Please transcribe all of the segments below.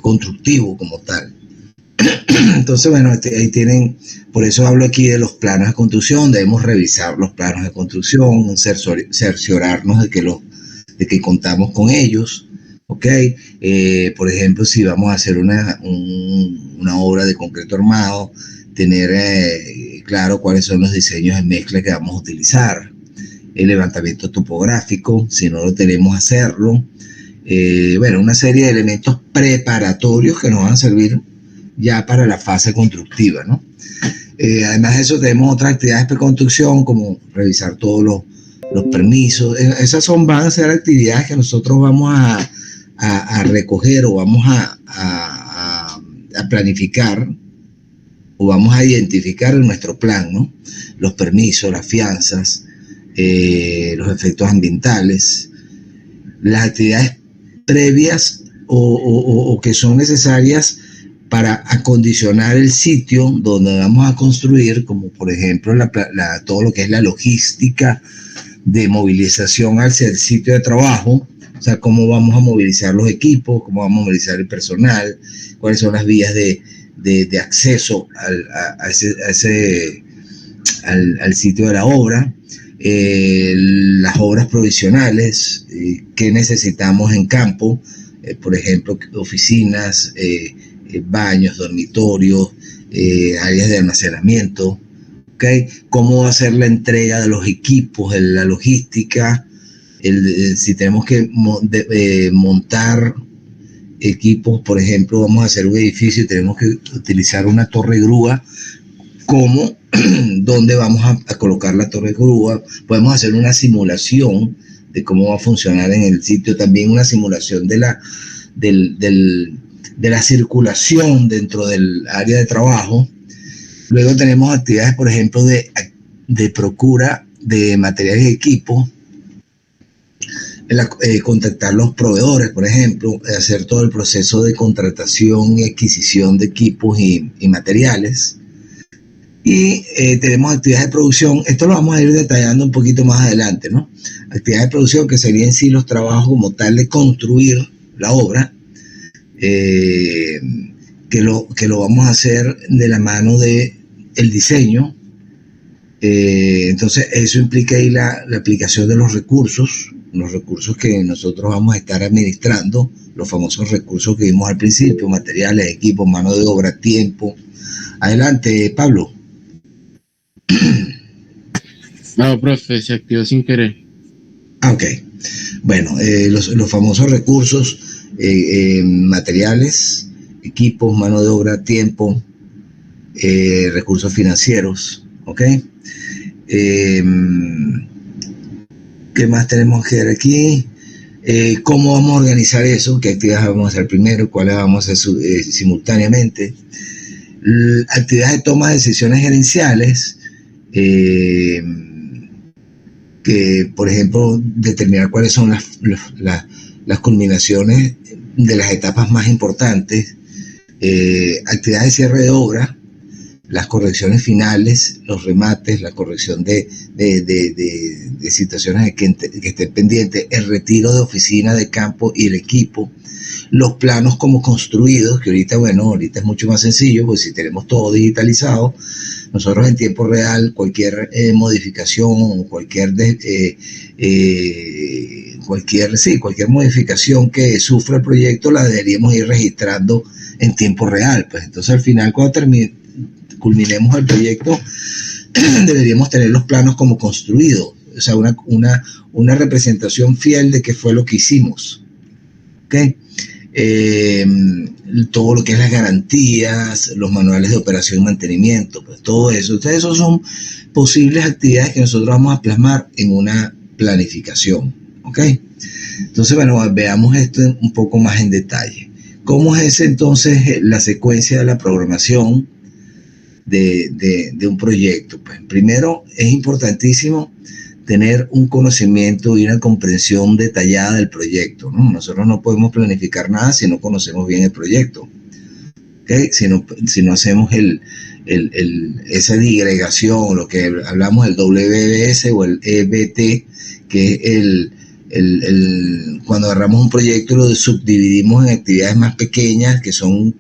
constructivo como tal. Entonces, bueno, ahí tienen, por eso hablo aquí de los planos de construcción. Debemos revisar los planos de construcción, cerciorarnos de que contamos con ellos, ¿ok? Por ejemplo, si vamos a hacer una obra de concreto armado, tener claro cuáles son los diseños de mezcla que vamos a utilizar, el levantamiento topográfico, si no lo tenemos, hacerlo. Bueno, una serie de elementos preparatorios que nos van a servir ya para la fase constructiva, ¿no? Además de eso, tenemos otras actividades de preconstrucción, como revisar todos los permisos. Esas van a ser actividades que nosotros vamos a recoger o vamos a planificar o vamos a identificar en nuestro plan, ¿no? Los permisos, las fianzas, los efectos ambientales, las actividades previas o que son necesarias para acondicionar el sitio donde vamos a construir, como por ejemplo todo lo que es la logística de movilización hacia el sitio de trabajo, o sea, cómo vamos a movilizar los equipos, cómo vamos a movilizar el personal, cuáles son las vías de acceso al sitio de la obra, las obras provisionales, qué necesitamos en campo, por ejemplo, oficinas, baños, dormitorios, áreas de almacenamiento, ¿okay? Cómo va a ser la entrega de los equipos, la logística, si tenemos que montar equipos, por ejemplo, vamos a hacer un edificio y tenemos que utilizar una torre grúa, ¿cómo? ¿Dónde vamos a colocar la torre grúa? Podemos hacer una simulación de cómo va a funcionar en el sitio, también una simulación de la circulación dentro del área de trabajo. Luego tenemos actividades, por ejemplo, de procura de materiales y equipos, contactar los proveedores, por ejemplo, hacer todo el proceso de contratación y adquisición de equipos y materiales. Y tenemos actividades de producción. Esto lo vamos a ir detallando un poquito más adelante, ¿no? Actividades de producción que serían en sí los trabajos como tal de construir la obra, que lo vamos a hacer de la mano del diseño. Entonces eso implica ahí la aplicación de los recursos que nosotros vamos a estar administrando, los famosos recursos que vimos al principio: materiales, equipos, mano de obra, tiempo. Adelante, Pablo. No, profe, se activó sin querer. Ok. Bueno, los famosos recursos, materiales, equipos, mano de obra, tiempo, recursos financieros, ¿ok? ¿Qué más tenemos que ver aquí? ¿Cómo vamos a organizar eso? ¿Qué actividades vamos a hacer primero? ¿Cuáles vamos a hacer simultáneamente? Actividades de toma de decisiones gerenciales, que, por ejemplo, determinar cuáles son las culminaciones de las etapas más importantes, actividades de cierre de obra, las correcciones finales, los remates, la corrección de situaciones que estén pendientes, el retiro de oficina, de campo y el equipo, los planos como construidos, que ahorita es mucho más sencillo, pues si tenemos todo digitalizado, nosotros en tiempo real cualquier modificación, cualquier modificación que sufra el proyecto la deberíamos ir registrando en tiempo real. Pues entonces al final, cuando culminemos el proyecto, deberíamos tener los planos como construidos, o sea, una representación fiel de qué fue lo que hicimos, ¿ok? Todo lo que es las garantías, los manuales de operación y mantenimiento, pues todo eso. Entonces, esos son posibles actividades que nosotros vamos a plasmar en una planificación, ¿ok? Entonces, bueno, veamos esto un poco más en detalle. ¿Cómo es entonces la secuencia de la programación de un proyecto? Pues primero es importantísimo tener un conocimiento y una comprensión detallada del proyecto, ¿no? Nosotros no podemos planificar nada si no conocemos bien el proyecto, ¿okay? Si no hacemos esa digregación, lo que hablamos del WBS o el EBT, que es cuando agarramos un proyecto lo subdividimos en actividades más pequeñas que son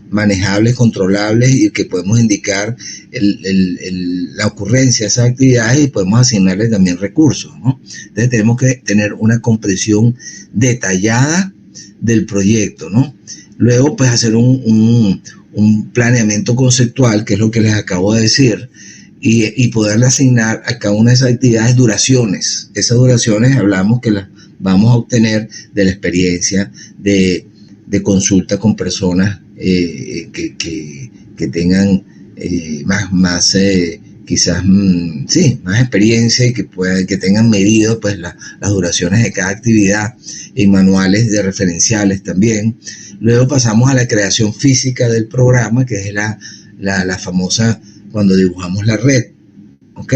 manejables, controlables y que podemos indicar la ocurrencia de esas actividades y podemos asignarle también recursos, ¿no? Entonces tenemos que tener una comprensión detallada del proyecto, ¿no? Luego pues hacer un planeamiento conceptual, que es lo que les acabo de decir, y poderle asignar a cada una de esas actividades duraciones. Esas duraciones hablamos que las vamos a obtener de la experiencia de consulta con personas que tengan más quizás más experiencia y que tengan medido pues las duraciones de cada actividad en manuales de referenciales también. Luego pasamos a la creación física del programa, que es la famosa cuando dibujamos la red, ¿ok?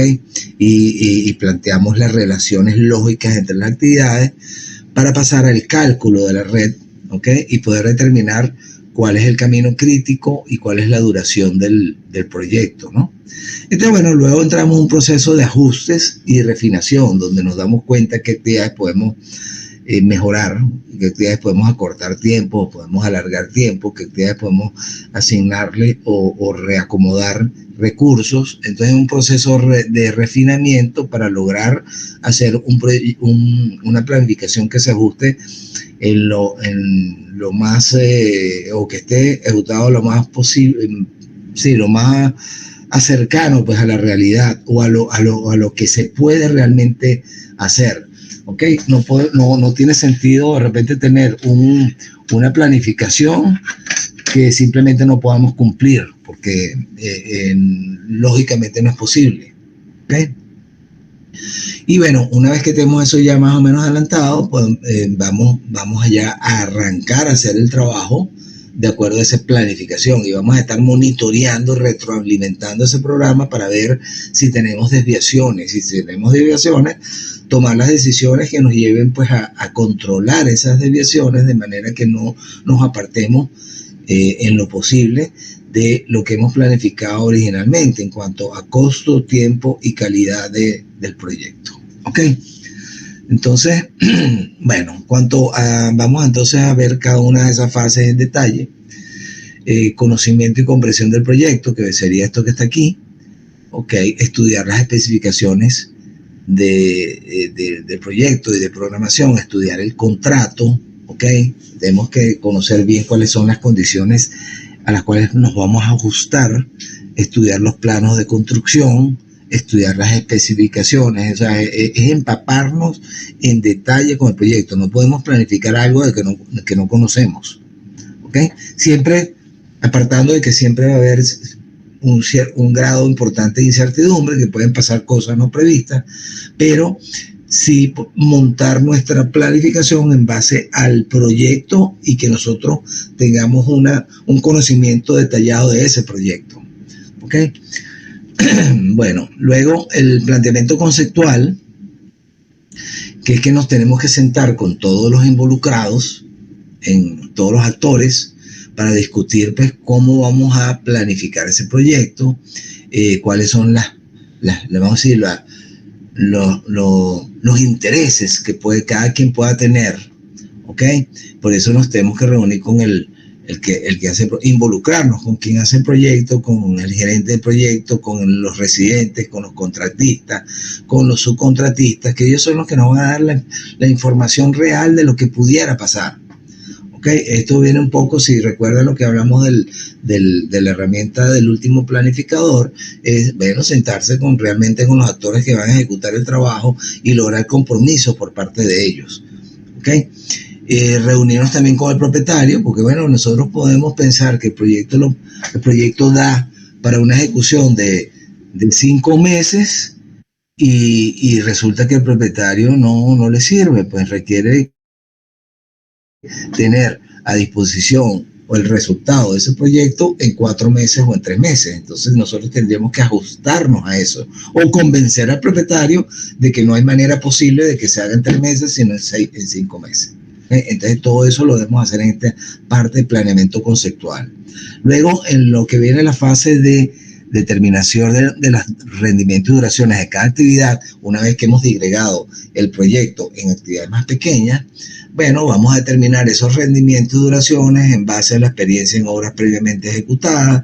Y planteamos las relaciones lógicas entre las actividades para pasar al cálculo de la red, ¿ok? Y poder determinar cuál es el camino crítico y cuál es la duración del proyecto, ¿no? Entonces, bueno, luego entramos en un proceso de ajustes y refinación, donde nos damos cuenta qué actividades podemos mejorar, qué actividades podemos acortar tiempo, podemos alargar tiempo, qué actividades podemos asignarle o reacomodar recursos. Entonces, un proceso de refinamiento para lograr hacer una planificación que se ajuste en lo más, o que esté ejecutado lo más posible, sí, lo más cercano pues a la realidad o a lo que se puede realmente hacer. ¿Ok? No tiene sentido de repente tener una planificación que simplemente no podamos cumplir, porque lógicamente no es posible. ¿Ok? Y bueno, una vez que tenemos eso ya más o menos adelantado, pues vamos allá a arrancar a hacer el trabajo de acuerdo a esa planificación y vamos a estar monitoreando, retroalimentando ese programa para ver si tenemos desviaciones. Y si tenemos desviaciones, tomar las decisiones que nos lleven pues a controlar esas desviaciones de manera que no nos apartemos en lo posible de lo que hemos planificado originalmente en cuanto a costo, tiempo y calidad del proyecto. ¿Ok? Entonces, bueno, vamos entonces a ver cada una de esas fases en detalle. Conocimiento y comprensión del proyecto, que sería esto que está aquí. ¿Ok? Estudiar las especificaciones del proyecto y de programación, estudiar el contrato. ¿Ok? Tenemos que conocer bien cuáles son las condiciones a las cuales nos vamos a ajustar, estudiar los planos de construcción, estudiar las especificaciones, o sea, es empaparnos en detalle con el proyecto. No podemos planificar algo que no conocemos, ¿ok? Siempre apartando de que siempre va a haber un grado importante de incertidumbre, que pueden pasar cosas no previstas, pero sí montar nuestra planificación en base al proyecto y que nosotros tengamos un conocimiento detallado de ese proyecto, ¿ok? Bueno, luego el planteamiento conceptual, que es que nos tenemos que sentar con todos los involucrados, todos los actores, para discutir pues cómo vamos a planificar ese proyecto, cuáles son vamos a decir, los intereses que cada quien pueda tener, ¿ok? Por eso nos tenemos que reunir con el que hace, involucrarnos con quien hace el proyecto, con el gerente del proyecto, con los residentes, con los contratistas, con los subcontratistas, que ellos son los que nos van a dar la información real de lo que pudiera pasar. Okay. Esto viene un poco, si recuerdan lo que hablamos de la herramienta del último planificador, es sentarse realmente con los actores que van a ejecutar el trabajo y lograr compromisos por parte de ellos. Okay. Reunirnos también con el propietario, porque nosotros podemos pensar que el proyecto da para una ejecución de 5 meses y resulta que el propietario no le sirve, pues requiere tener a disposición o el resultado de ese proyecto en 4 meses o en 3 meses. Entonces nosotros tendríamos que ajustarnos a eso o convencer al propietario de que no hay manera posible de que se haga en 3 meses sino en 5 meses. Entonces todo eso lo debemos hacer en esta parte de planeamiento conceptual. Luego, en lo que viene la fase de determinación de los rendimientos y duraciones de cada actividad, una vez que hemos disgregado el proyecto en actividades más pequeñas, bueno, vamos a determinar esos rendimientos y duraciones en base a la experiencia en obras previamente ejecutadas,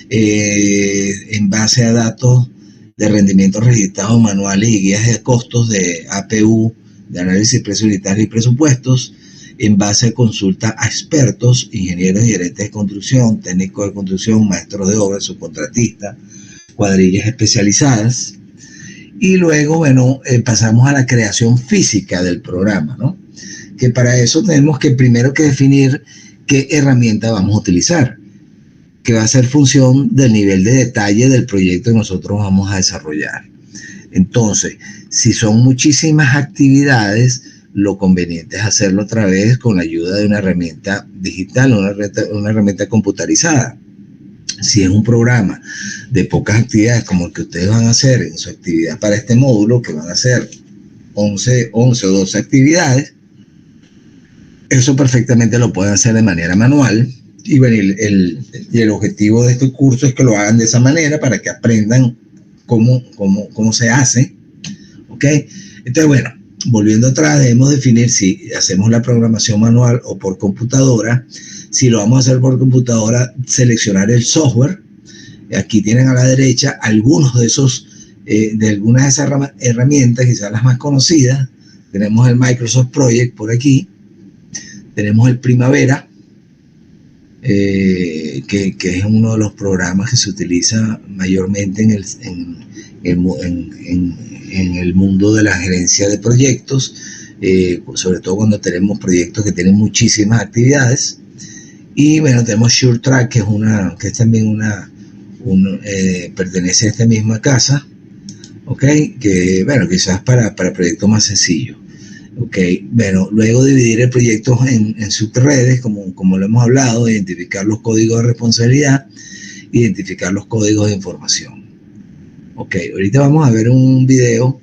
en base a datos de rendimientos registrados manuales y guías de costos de APU, de análisis precios unitarios y presupuestos, en base a consulta a expertos, ingenieros y gerentes de construcción, técnicos de construcción, maestros de obra, subcontratistas, cuadrillas especializadas. Y luego, bueno, pasamos a la creación física del programa, ¿no? Que para eso tenemos que primero que definir qué herramienta vamos a utilizar, que va a ser función del nivel de detalle del proyecto que nosotros vamos a desarrollar. Entonces, si son muchísimas actividades, lo conveniente es hacerlo otra vez con la ayuda de una herramienta digital, una herramienta computarizada. Si es un programa de pocas actividades como el que ustedes van a hacer en su actividad para este módulo, que van a ser 11 o 12 actividades, eso perfectamente lo pueden hacer de manera manual. Y bueno, el objetivo de este curso es que lo hagan de esa manera para que aprendan cómo se hace. ¿Ok? Entonces, bueno, volviendo atrás, debemos definir si hacemos la programación manual o por computadora. Si lo vamos a hacer por computadora, seleccionar el software. Aquí tienen a la derecha algunos de esos, de algunas de esas herramientas, quizás las más conocidas. Tenemos el Microsoft Project por aquí. Tenemos el Primavera, que es uno de los programas que se utiliza mayormente en el mundo de la gerencia de proyectos, sobre todo cuando tenemos proyectos que tienen muchísimas actividades. Y bueno, tenemos SureTrack, que es también pertenece a esta misma casa, ¿ok? Que bueno, quizás para proyectos más sencillos. Ok, bueno, luego dividir el proyecto en subredes, como lo hemos hablado, identificar los códigos de responsabilidad, identificar los códigos de información. Ok, ahorita vamos a ver un video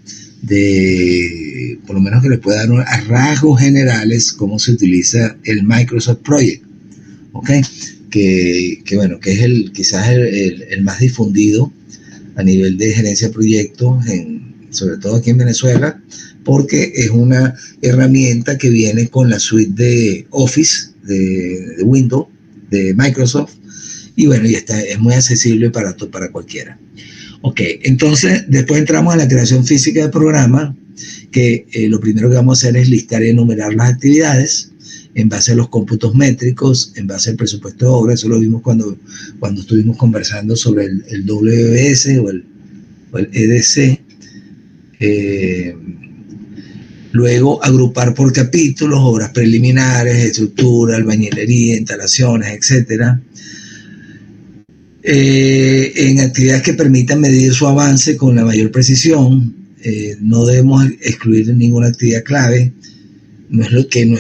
por lo menos que les pueda dar a rasgos generales cómo se utiliza el Microsoft Project. Ok, que es quizás el más difundido a nivel de gerencia de proyectos, sobre todo aquí en Venezuela, porque es una herramienta que viene con la suite de Office de Windows, de Microsoft, y bueno, y es muy accesible para cualquiera. Ok, entonces después entramos a la creación física del programa, que lo primero que vamos a hacer es listar y enumerar las actividades en base a los cómputos métricos, en base al presupuesto de obra. Eso lo vimos cuando estuvimos conversando sobre el WBS o el EDC. Luego agrupar por capítulos, obras preliminares, estructura, albañilería, instalaciones, etc. En actividades que permitan medir su avance con la mayor precisión. No debemos excluir ninguna actividad clave. No es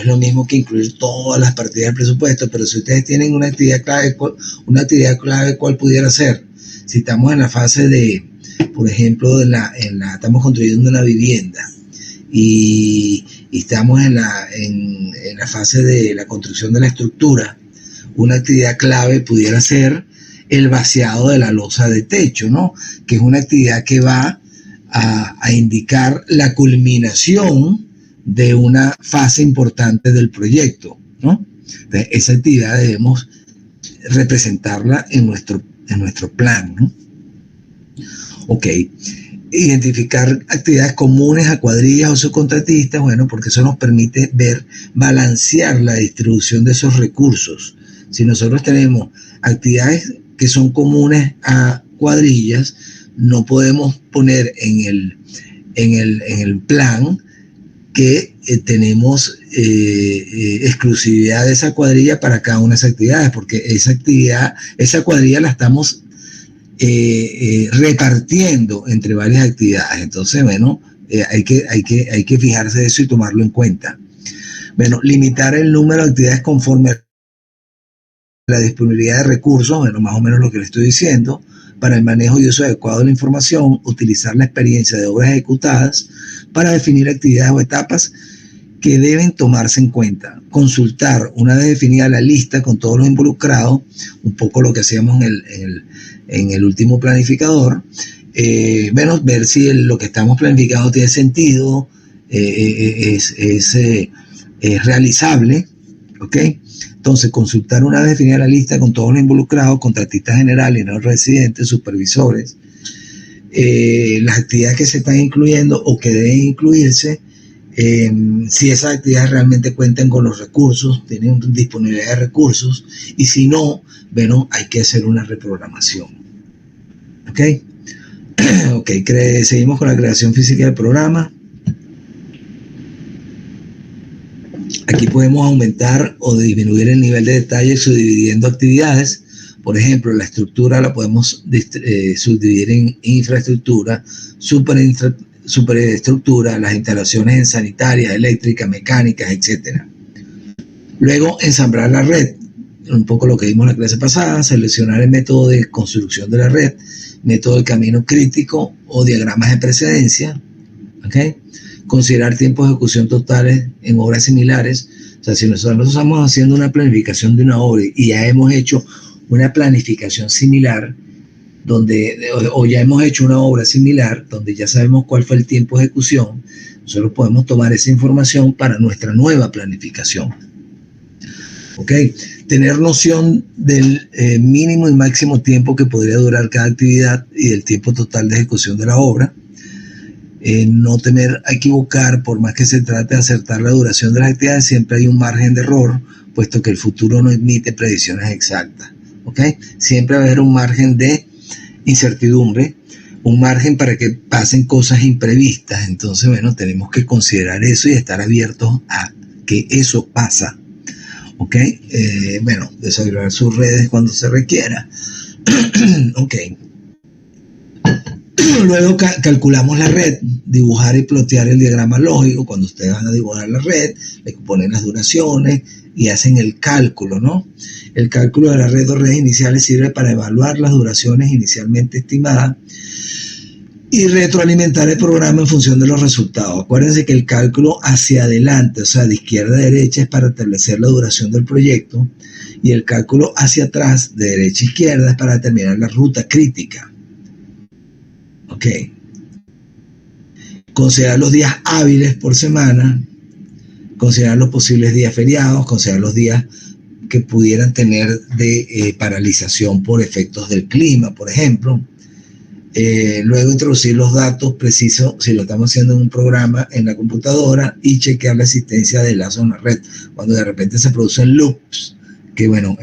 lo mismo que incluir todas las partidas del presupuesto, pero si ustedes tienen una actividad clave, ¿cuál pudiera ser? Si estamos en la fase de, por ejemplo, estamos construyendo una vivienda y estamos en la fase de la construcción de la estructura, una actividad clave pudiera ser el vaciado de la losa de techo, ¿no? Que es una actividad que va a indicar la culminación de una fase importante del proyecto, ¿no? Entonces, esa actividad debemos representarla en nuestro plan, ¿no? Ok. Identificar actividades comunes a cuadrillas o subcontratistas, bueno, porque eso nos permite balancear la distribución de esos recursos. Si nosotros tenemos actividades que son comunes a cuadrillas, no podemos poner en el plan que tenemos exclusividad de esa cuadrilla para cada una de esas actividades, porque esa cuadrilla la estamos repartiendo entre varias actividades. Entonces, bueno, hay que fijarse de eso y tomarlo en cuenta. Bueno, limitar el número de actividades conforme a la disponibilidad de recursos, bueno, más o menos lo que le estoy diciendo. Para el manejo y uso adecuado de la información, utilizar la experiencia de obras ejecutadas para definir actividades o etapas que deben tomarse en cuenta. Consultar, una vez definida la lista con todos los involucrados, un poco lo que hacíamos en el último planificador, ver si lo que estamos planificando tiene sentido, es realizable, ¿ok? Entonces, consultar una vez definida la lista con todos los involucrados, contratistas generales, no residentes, supervisores, las actividades que se están incluyendo o que deben incluirse, si esas actividades realmente cuentan con los recursos, tienen disponibilidad de recursos, y si no, bueno, hay que hacer una reprogramación. ¿Ok? Ok, seguimos con la creación física del programa. Aquí podemos aumentar o disminuir el nivel de detalle subdividiendo actividades. Por ejemplo, la estructura la podemos subdividir en infraestructura, superestructura, las instalaciones en sanitarias, eléctricas, mecánicas, etc. Luego, ensamblar la red. Un poco lo que vimos en la clase pasada, seleccionar el método de construcción de la red, método de camino crítico o diagramas de precedencia. ¿Okay? Considerar tiempos de ejecución totales en obras similares. O sea, si nosotros estamos haciendo una planificación de una obra y ya hemos hecho una planificación similar, o ya hemos hecho una obra similar, donde ya sabemos cuál fue el tiempo de ejecución, nosotros podemos tomar esa información para nuestra nueva planificación. ¿Ok? Tener noción del mínimo y máximo tiempo que podría durar cada actividad y del tiempo total de ejecución de la obra. No temer a equivocar, por más que se trate de acertar la duración de las actividades, siempre hay un margen de error, puesto que el futuro no emite predicciones exactas. ¿Ok? Siempre va a haber un margen de incertidumbre, un margen para que pasen cosas imprevistas. Entonces, bueno, tenemos que considerar eso y estar abiertos a que eso pasa. ¿Ok? Bueno, desarrollar sus redes cuando se requiera. Ok. Luego calculamos la red, dibujar y plotear el diagrama lógico. Cuando ustedes van a dibujar la red, le ponen las duraciones y hacen el cálculo, ¿no? El cálculo de la red o redes iniciales sirve para evaluar las duraciones inicialmente estimadas y retroalimentar el programa en función de los resultados. Acuérdense que el cálculo hacia adelante, o sea, de izquierda a derecha, es para establecer la duración del proyecto, y el cálculo hacia atrás, de derecha a izquierda, es para determinar la ruta crítica. Ok. Considerar los días hábiles por semana, considerar los posibles días feriados, considerar los días que pudieran tener de paralización por efectos del clima, por ejemplo. Luego introducir los datos precisos, si lo estamos haciendo en un programa en la computadora, y chequear la existencia de lazos en la red. Cuando de repente se producen loops, que bueno,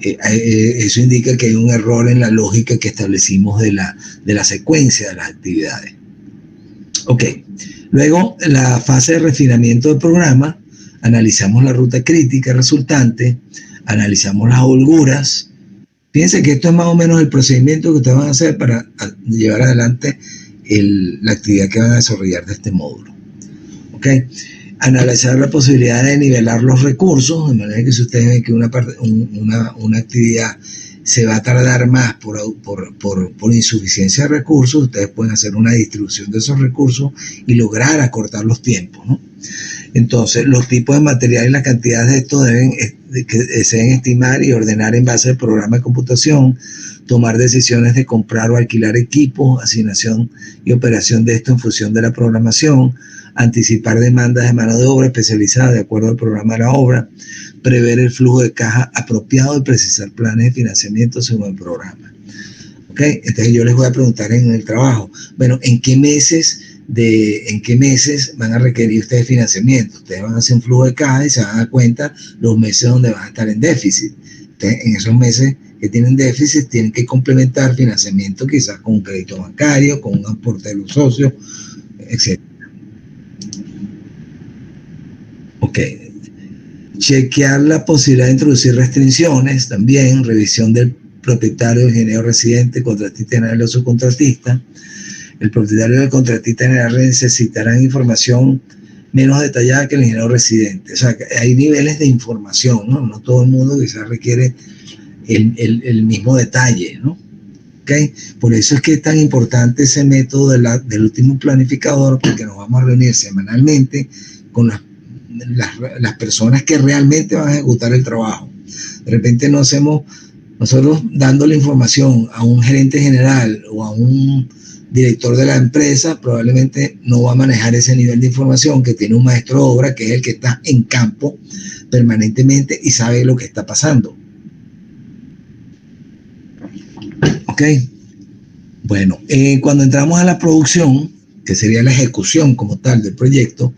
eso indica que hay un error en la lógica que establecimos de la secuencia de las actividades. Ok, luego la fase de refinamiento del programa, analizamos la ruta crítica resultante, analizamos las holguras. Fíjense que esto es más o menos el procedimiento que ustedes van a hacer para llevar adelante la actividad que van a desarrollar de este módulo. ¿Ok? Analizar la posibilidad de nivelar los recursos, de manera que si ustedes ven que una actividad se va a tardar más por insuficiencia de recursos, ustedes pueden hacer una distribución de esos recursos y lograr acortar los tiempos, ¿no? Entonces, los tipos de material y las cantidades de estos se deben estimar y ordenar en base al programa de computación, tomar decisiones de comprar o alquilar equipos, asignación y operación de esto en función de la programación, anticipar demandas de mano de obra especializada de acuerdo al programa de la obra, prever el flujo de caja apropiado y precisar planes de financiamiento según el programa. ¿Ok? Entonces yo les voy a preguntar en el trabajo, bueno, ¿en qué meses van a requerir ustedes financiamiento? Ustedes van a hacer un flujo de caja y se van a dar cuenta los meses donde van a estar en déficit. Entonces, en esos meses que tienen déficit, tienen que complementar financiamiento quizás con un crédito bancario, con un aporte de los socios, etc. Ok. Chequear la posibilidad de introducir restricciones también, revisión del propietario, ingeniero residente, contratista general o subcontratista. El propietario y el contratista general necesitarán información menos detallada que el ingeniero residente. O sea, hay niveles de información, ¿no? No todo el mundo quizás requiere el mismo detalle, ¿no? ¿Okay? Por eso es que es tan importante ese método del último planificador, porque nos vamos a reunir semanalmente con las personas que realmente van a ejecutar el trabajo. De repente no hacemos, nosotros dándole información a un gerente general o a un director de la empresa, probablemente no va a manejar ese nivel de información que tiene un maestro de obra, que es el que está en campo permanentemente y sabe lo que está pasando. ¿Ok? Bueno, cuando entramos a la producción, que sería la ejecución como tal del proyecto,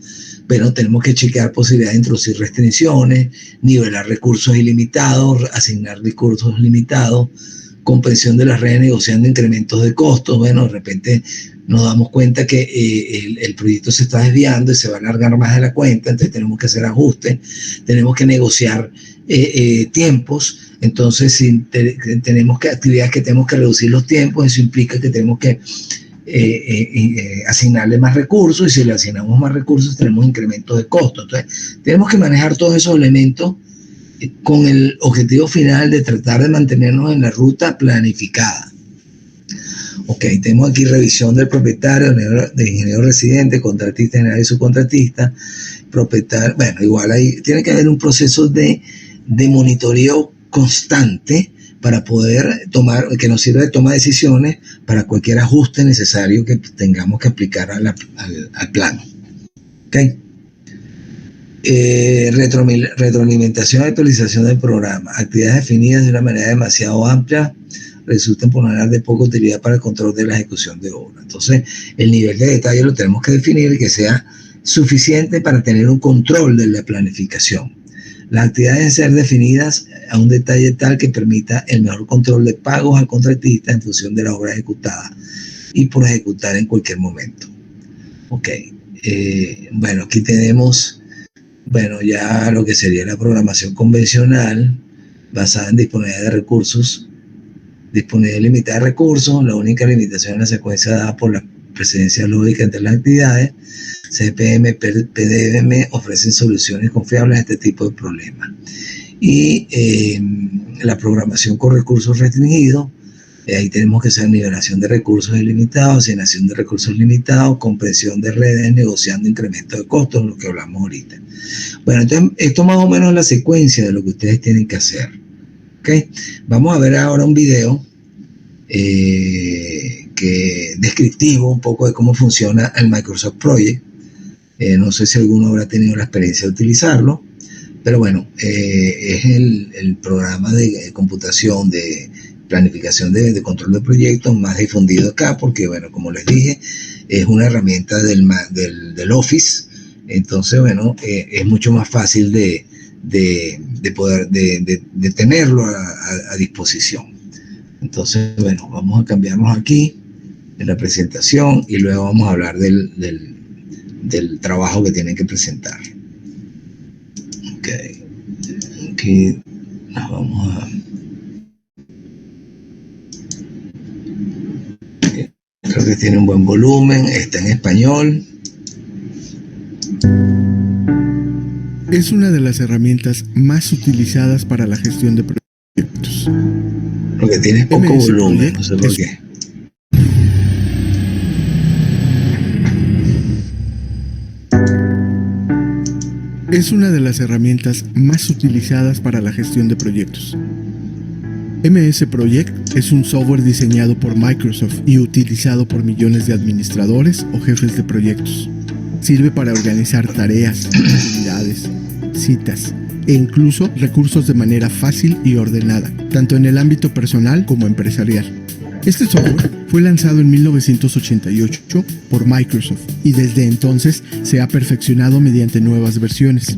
pero tenemos que chequear posibilidades de introducir restricciones, nivelar recursos ilimitados, asignar recursos limitados, comprensión de las redes negociando incrementos de costos. Bueno, de repente nos damos cuenta que el proyecto se está desviando y se va a alargar más de la cuenta, entonces tenemos que hacer ajustes, tenemos que negociar tiempos. Entonces, si tenemos actividades que tenemos que reducir los tiempos, eso implica que tenemos que asignarle más recursos, y si le asignamos más recursos tenemos incrementos de costos. Entonces, tenemos que manejar todos esos elementos con el objetivo final de tratar de mantenernos en la ruta planificada. Ok, tenemos aquí revisión del propietario, de ingeniero residente, contratista general y subcontratista, propietario. Bueno, igual ahí tiene que haber un proceso de monitoreo constante para poder que nos sirva de toma de decisiones para cualquier ajuste necesario que tengamos que aplicar al plano. ¿Ok? Retroalimentación y actualización del programa. Actividades definidas de una manera demasiado amplia resultan por una de poca utilidad para el control de la ejecución de obra. Entonces, el nivel de detalle lo tenemos que definir y que sea suficiente para tener un control de la planificación. Las actividades deben ser definidas a un detalle tal que permita el mejor control de pagos al contratista en función de la obra ejecutada y por ejecutar en cualquier momento. Ok, bueno, aquí tenemos, bueno, ya lo que sería la programación convencional basada en disponibilidad de recursos, disponibilidad limitada de recursos. La única limitación es la secuencia dada por la precedencia lógica entre las actividades. CPM, PDM ofrecen soluciones confiables a este tipo de problemas. Y la programación con recursos restringidos, ahí tenemos que hacer nivelación de recursos ilimitados, asignación de recursos limitados, comprensión de redes, negociando incremento de costos, lo que hablamos ahorita. Bueno, entonces esto más o menos es la secuencia de lo que ustedes tienen que hacer. ¿Okay? Vamos a ver ahora un video descriptivo un poco de cómo funciona el Microsoft Project. No sé si alguno habrá tenido la experiencia de utilizarlo, pero bueno, es el programa de computación, de planificación de control de proyectos más difundido acá, porque bueno, como les dije, es una herramienta del Office. Entonces, bueno, es mucho más fácil de poder tenerlo a disposición. Entonces, bueno, vamos a cambiarnos aquí en la presentación y luego vamos a hablar del trabajo que tienen que presentar. Ok, aquí nos vamos a... Creo que tiene un buen volumen, está en español. Es una de las herramientas más utilizadas para la gestión de proyectos. Lo que tiene es poco volumen, no sé por qué. Es una de las herramientas más utilizadas para la gestión de proyectos. MS Project es un software diseñado por Microsoft y utilizado por millones de administradores o jefes de proyectos. Sirve para organizar tareas, actividades, citas e incluso recursos de manera fácil y ordenada, tanto en el ámbito personal como empresarial. Este software fue lanzado en 1988 por Microsoft y desde entonces se ha perfeccionado mediante nuevas versiones.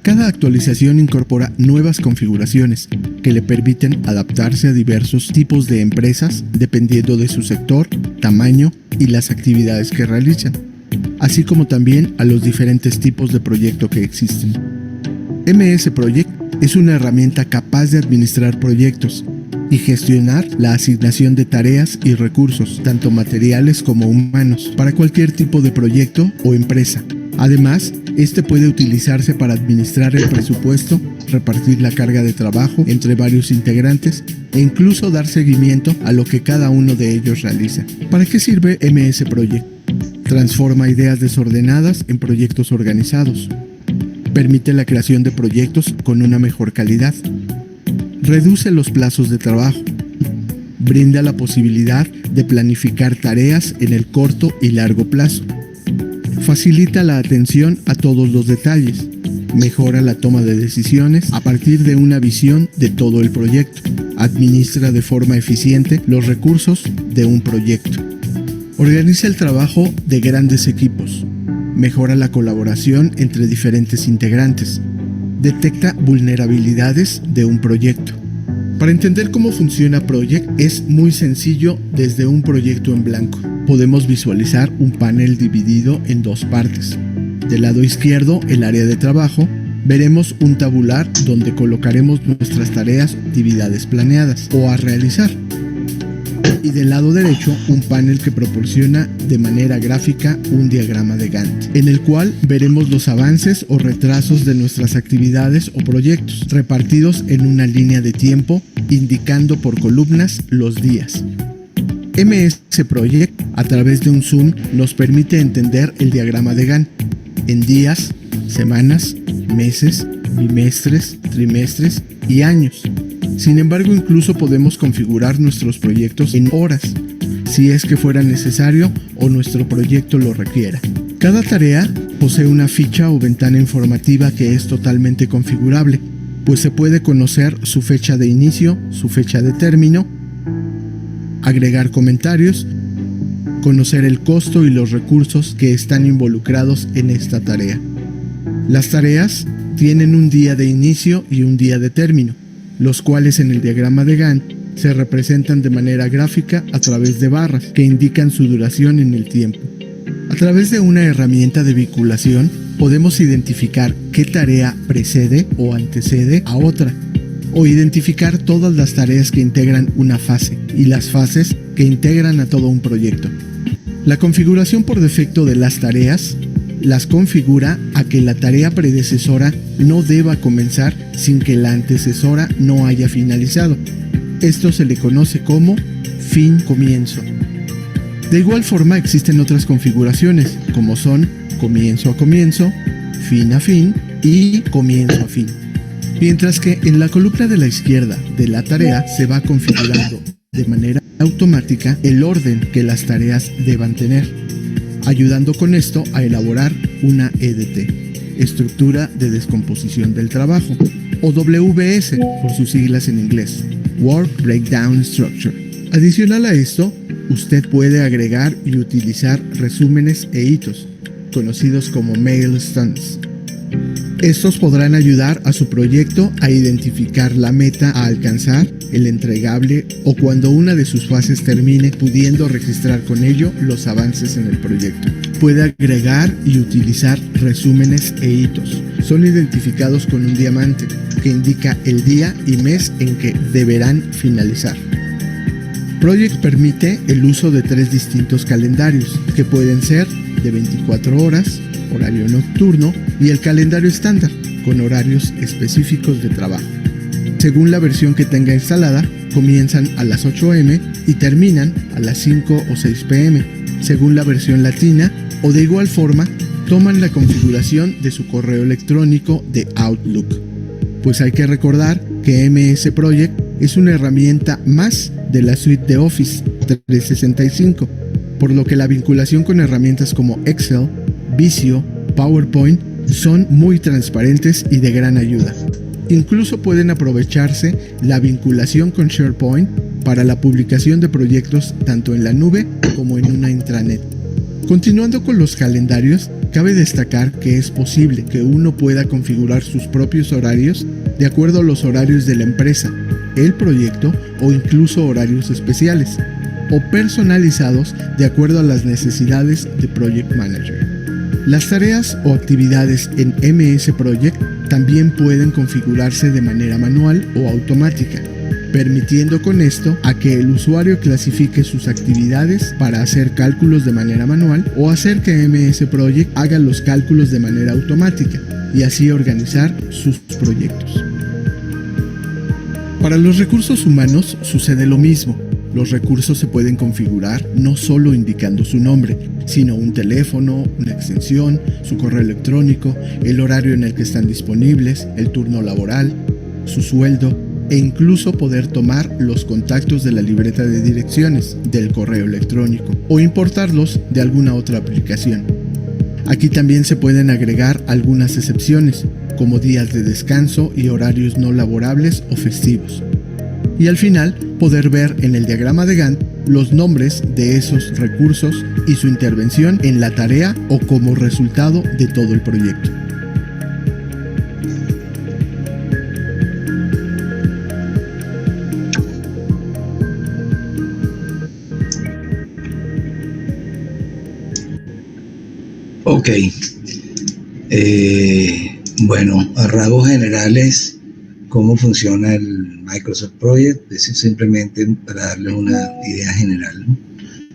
Cada actualización incorpora nuevas configuraciones que le permiten adaptarse a diversos tipos de empresas dependiendo de su sector, tamaño y las actividades que realizan, así como también a los diferentes tipos de proyecto que existen. MS Project es una herramienta capaz de administrar proyectos y gestionar la asignación de tareas y recursos, tanto materiales como humanos, para cualquier tipo de proyecto o empresa, Además, este puede utilizarse para administrar el presupuesto, repartir la carga de trabajo entre varios integrantes e incluso dar seguimiento a lo que cada uno de ellos realiza. ¿Para qué sirve MS Project? Transforma ideas desordenadas en proyectos organizados. Permite la creación de proyectos con una mejor calidad. Reduce los plazos de trabajo. Brinda la posibilidad de planificar tareas en el corto y largo plazo. Facilita la atención a todos los detalles. Mejora la toma de decisiones a partir de una visión de todo el proyecto. Administra de forma eficiente los recursos de un proyecto. Organiza el trabajo de grandes equipos. Mejora la colaboración entre diferentes integrantes. Detecta vulnerabilidades de un proyecto. Para entender cómo funciona Project es muy sencillo desde un proyecto en blanco. Podemos visualizar un panel dividido en dos partes. Del lado izquierdo, el área de trabajo, veremos un tabular donde colocaremos nuestras tareas, actividades planeadas o a realizar. Y del lado derecho, un panel que proporciona de manera gráfica un diagrama de Gantt, en el cual veremos los avances o retrasos de nuestras actividades o proyectos, repartidos en una línea de tiempo, indicando por columnas los días. MS Project, a través de un zoom, nos permite entender el diagrama de Gantt en días, semanas, meses, bimestres, trimestres y años. Sin embargo, incluso podemos configurar nuestros proyectos en horas, si es que fuera necesario o nuestro proyecto lo requiera. Cada tarea posee una ficha o ventana informativa que es totalmente configurable, pues se puede conocer su fecha de inicio, su fecha de término, agregar comentarios, conocer el costo y los recursos que están involucrados en esta tarea. Las tareas tienen un día de inicio y un día de término, los cuales en el diagrama de Gantt se representan de manera gráfica a través de barras que indican su duración en el tiempo. A través de una herramienta de vinculación podemos identificar qué tarea precede o antecede a otra, o identificar todas las tareas que integran una fase y las fases que integran a todo un proyecto. La configuración por defecto de las tareas las configura a que la tarea predecesora no deba comenzar sin que la antecesora no haya finalizado. Esto se le conoce como fin-comienzo. De igual forma existen otras configuraciones, como son comienzo a comienzo, fin a fin y comienzo a fin. Mientras que en la columna de la izquierda de la tarea se va configurando de manera automática el orden que las tareas deban tener, ayudando con esto a elaborar una EDT, estructura de descomposición del trabajo, o WBS por sus siglas en inglés, Work Breakdown Structure. Adicional a esto, usted puede agregar y utilizar resúmenes e hitos, conocidos como milestones. Estos podrán ayudar a su proyecto a identificar la meta a alcanzar, el entregable o cuando una de sus fases termine, pudiendo registrar con ello los avances en el proyecto. Puede agregar y utilizar resúmenes e hitos. Son identificados con un diamante que indica el día y mes en que deberán finalizar. Project permite el uso de 3 distintos calendarios que pueden ser de 24 horas, horario nocturno y el calendario estándar con horarios específicos de trabajo. Según la versión que tenga instalada, comienzan a las 8 am y terminan a las 5 o 6 pm, según la versión latina, o de igual forma toman la configuración de su correo electrónico de Outlook. Pues hay que recordar que MS Project es una herramienta más de la suite de Office 365, por lo que la vinculación con herramientas como Excel, Visio, PowerPoint son muy transparentes y de gran ayuda. Incluso pueden aprovecharse la vinculación con SharePoint para la publicación de proyectos tanto en la nube como en una intranet. Continuando con los calendarios, cabe destacar que es posible que uno pueda configurar sus propios horarios de acuerdo a los horarios de la empresa, el proyecto o incluso horarios especiales, o personalizados de acuerdo a las necesidades de Project Manager. Las tareas o actividades en MS Project también pueden configurarse de manera manual o automática. permitiendo con esto a que el usuario clasifique sus actividades para hacer cálculos de manera manual o hacer que MS Project haga los cálculos de manera automática y así organizar sus proyectos. Para los recursos humanos sucede lo mismo. Los recursos se pueden configurar no solo indicando su nombre, sino un teléfono, una extensión, su correo electrónico, el horario en el que están disponibles, el turno laboral, su sueldo e incluso poder tomar los contactos de la libreta de direcciones del correo electrónico o importarlos de alguna otra aplicación. Aquí también se pueden agregar algunas excepciones, como días de descanso y horarios no laborables o festivos. Y al final, poder ver en el diagrama de Gantt los nombres de esos recursos y su intervención en la tarea o como resultado de todo el proyecto. Ok. Bueno, a rasgos generales, ¿cómo funciona el Microsoft Project? Eso es simplemente para darles una idea general, ¿no?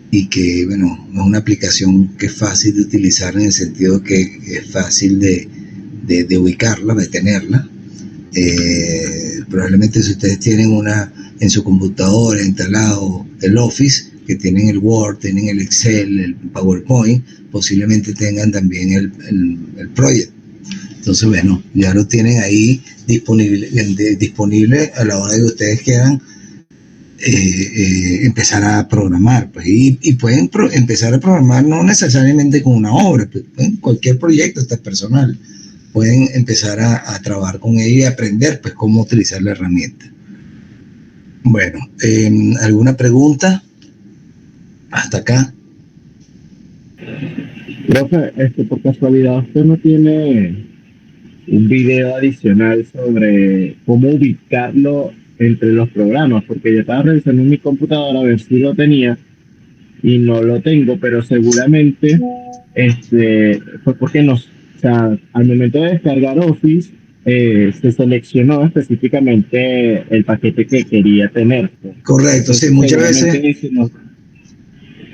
Y que, bueno, es una aplicación que es fácil de utilizar en el sentido que es fácil de ubicarla, de tenerla. Probablemente si ustedes tienen en su computadora instalado el Office, que tienen el Word, tienen el Excel, el PowerPoint, posiblemente tengan también el Project. Entonces, bueno, ya lo tienen ahí disponible a la hora de que ustedes quieran empezar a programar. Pues, y pueden empezar a programar no necesariamente con una obra, pues, cualquier proyecto, hasta personal. Pueden empezar a trabajar con ella y aprender pues, cómo utilizar la herramienta. Bueno, ¿alguna pregunta? Hasta acá. Profe, por casualidad, ¿usted no tiene un video adicional sobre cómo ubicarlo entre los programas? Porque yo estaba revisando en mi computadora a ver si lo tenía y no lo tengo, pero seguramente fue porque o sea, al momento de descargar Office se seleccionó específicamente el paquete que quería tener. Correcto, sí, muchas veces.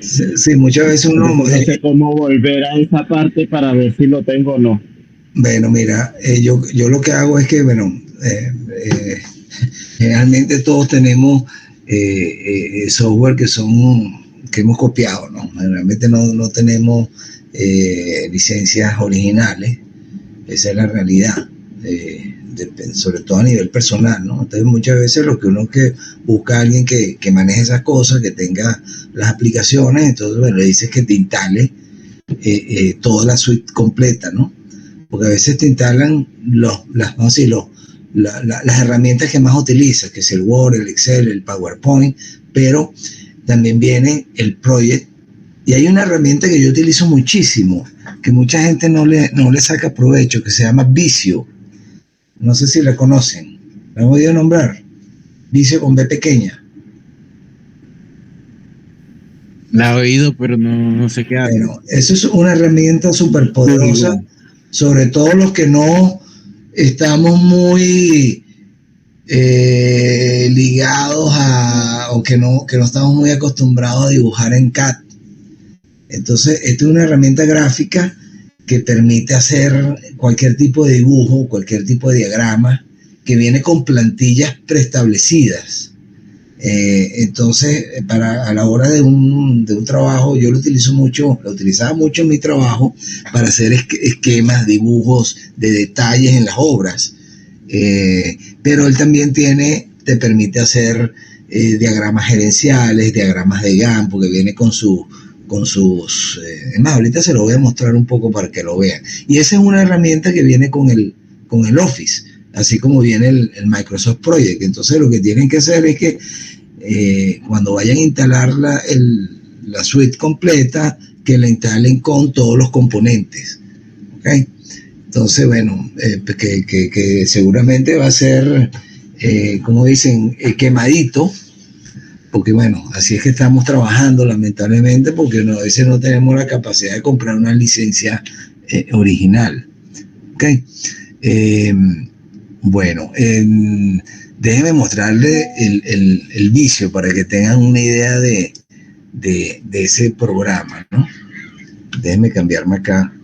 Sí, muchas veces uno. No sé cómo volver a esa parte para ver si lo tengo o no. Bueno, mira, yo lo que hago es que, bueno, generalmente todos tenemos software que hemos copiado, ¿no? Realmente no tenemos licencias originales, esa es la realidad, sobre todo a nivel personal, ¿no? Entonces muchas veces lo que uno que busca a alguien que maneje esas cosas, que tenga las aplicaciones, entonces bueno, le dices que te instale toda la suite completa, ¿no? Porque a veces te instalan las herramientas que más utilizas, que es el Word, el Excel, el PowerPoint, pero también viene el Project. Y hay una herramienta que yo utilizo muchísimo, que mucha gente no le saca provecho, que se llama Visio. No sé si la conocen. ¿La han oído nombrar? Visio con B pequeña. La he oído, pero no sé qué hace. Bueno, eso es una herramienta súper poderosa, sobre todo los que no estamos muy ligados o que no estamos muy acostumbrados a dibujar en CAD. Entonces, esta es una herramienta gráfica que permite hacer cualquier tipo de dibujo, cualquier tipo de diagrama, que viene con plantillas preestablecidas. Entonces, a la hora de un trabajo, yo lo utilizaba mucho en mi trabajo para hacer esquemas, dibujos de detalles en las obras. Pero él también te permite hacer diagramas gerenciales, diagramas de Gantt, porque viene con sus más, ahorita se lo voy a mostrar un poco para que lo vean. Y esa es una herramienta que viene con el Office, así como viene el Microsoft Project. Entonces lo que tienen que hacer es que cuando vayan a instalar la suite completa, que la instalen con todos los componentes. ¿Okay? Entonces, bueno, que seguramente va a ser, como dicen, quemadito, porque bueno, así es que estamos trabajando lamentablemente, porque a veces no tenemos la capacidad de comprar una licencia original. ¿Okay? Bueno, Déjenme mostrarle el vicio para que tengan una idea de ese programa, ¿no? Déjenme cambiarme acá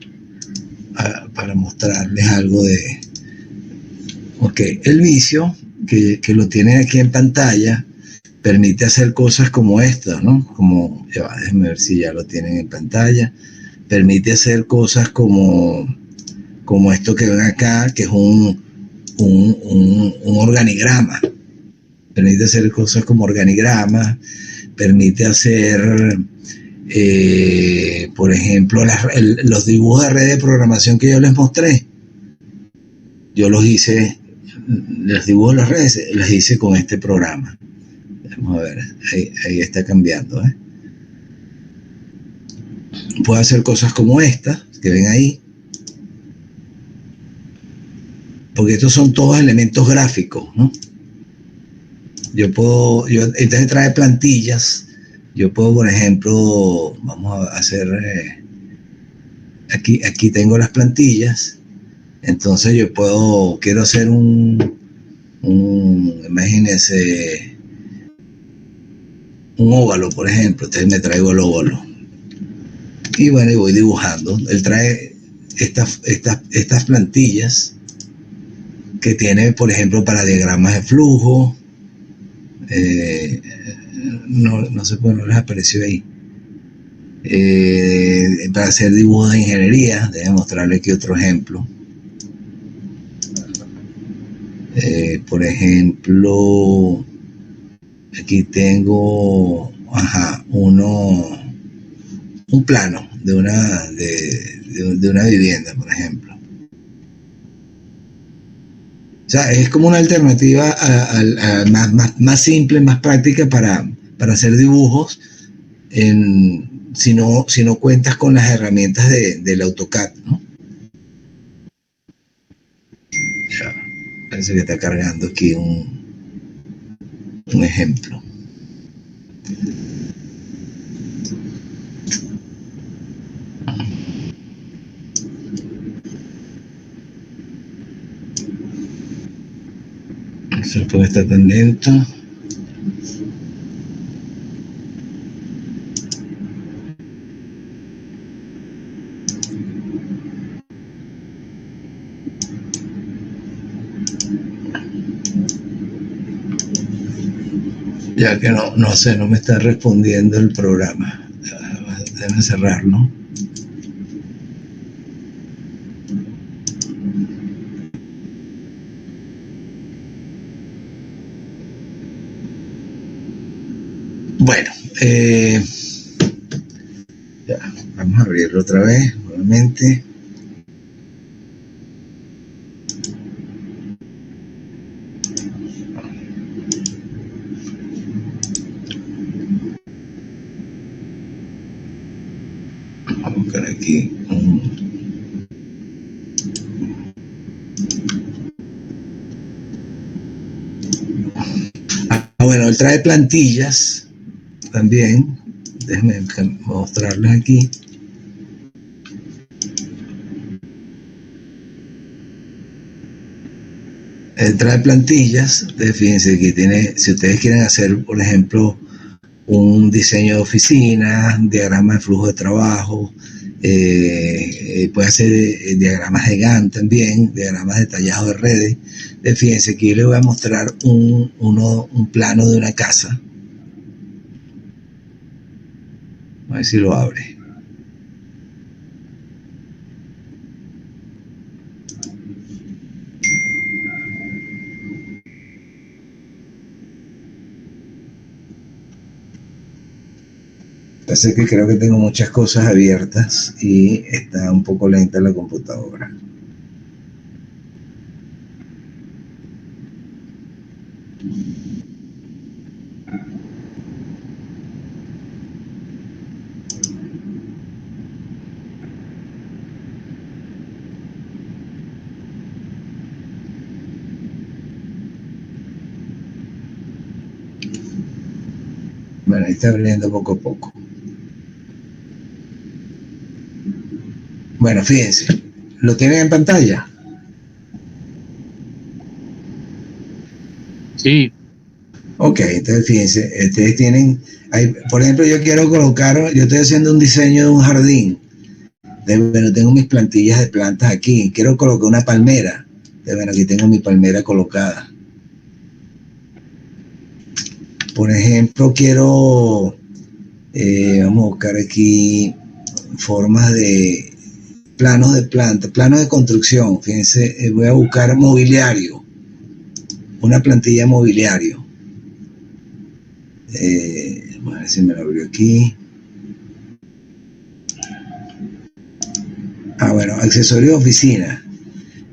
para mostrarles algo de... Ok, el vicio, que lo tienen aquí en pantalla, permite hacer cosas como estas, ¿no? Como, déjenme ver si ya lo tienen en pantalla. Permite hacer cosas como esto que ven acá, que es un organigrama. Permite hacer cosas como organigramas, permite hacer, por ejemplo, los dibujos de red de programación que yo les mostré. Yo los hice, los dibujos de las redes, los hice con este programa. Vamos a ver, ahí está cambiando, ¿eh? Puedo hacer cosas como estas, que ven ahí. Porque estos son todos elementos gráficos, ¿no? Entonces trae plantillas. Yo puedo, por ejemplo, vamos a hacer, aquí tengo las plantillas. Entonces yo quiero hacer imagínense, un óvalo, por ejemplo. Entonces me traigo el óvalo. Y bueno, y voy dibujando. Él trae estas plantillas que tiene, por ejemplo, para diagramas de flujo. No sé por qué no les apareció ahí. Para hacer dibujos de ingeniería. Déjenme mostrarles aquí otro ejemplo. Por ejemplo, aquí tengo un plano de una vivienda, por ejemplo. O sea, es como una alternativa más simple, más práctica para hacer dibujos si no cuentas con las herramientas del AutoCAD, ¿no? Ya, parece que está cargando aquí un ejemplo. Eso puede estar tan lento. Ya que no sé, no me está respondiendo el programa. Déjame cerrarlo. Bueno, ya, vamos a abrirlo otra vez, nuevamente. Vamos a buscar aquí bueno, él trae plantillas también. Déjenme mostrarles aquí. Él trae plantillas. Fíjense que tiene, si ustedes quieren hacer, por ejemplo, un diseño de oficina, diagrama de flujo de trabajo, puede hacer diagramas de Gantt también, diagramas detallados de redes. Fíjense que yo les voy a mostrar un plano de una casa. A ver si lo abre. Parece que creo que tengo muchas cosas abiertas y está un poco lenta la computadora. Bueno, ahí está abriendo poco a poco. Bueno, fíjense, ¿lo tienen en pantalla? Sí, Sí. Ok, entonces fíjense, ustedes tienen, por ejemplo, yo estoy haciendo un diseño de un jardín. Bueno, tengo mis plantillas de plantas aquí. Quiero colocar una palmera. Bueno, aquí tengo mi palmera colocada. Por ejemplo, vamos a buscar aquí formas de planos de planta, planos de construcción. Fíjense, voy a buscar mobiliario, una plantilla de mobiliario. A ver si me lo abrió aquí. Bueno, accesorios de oficina.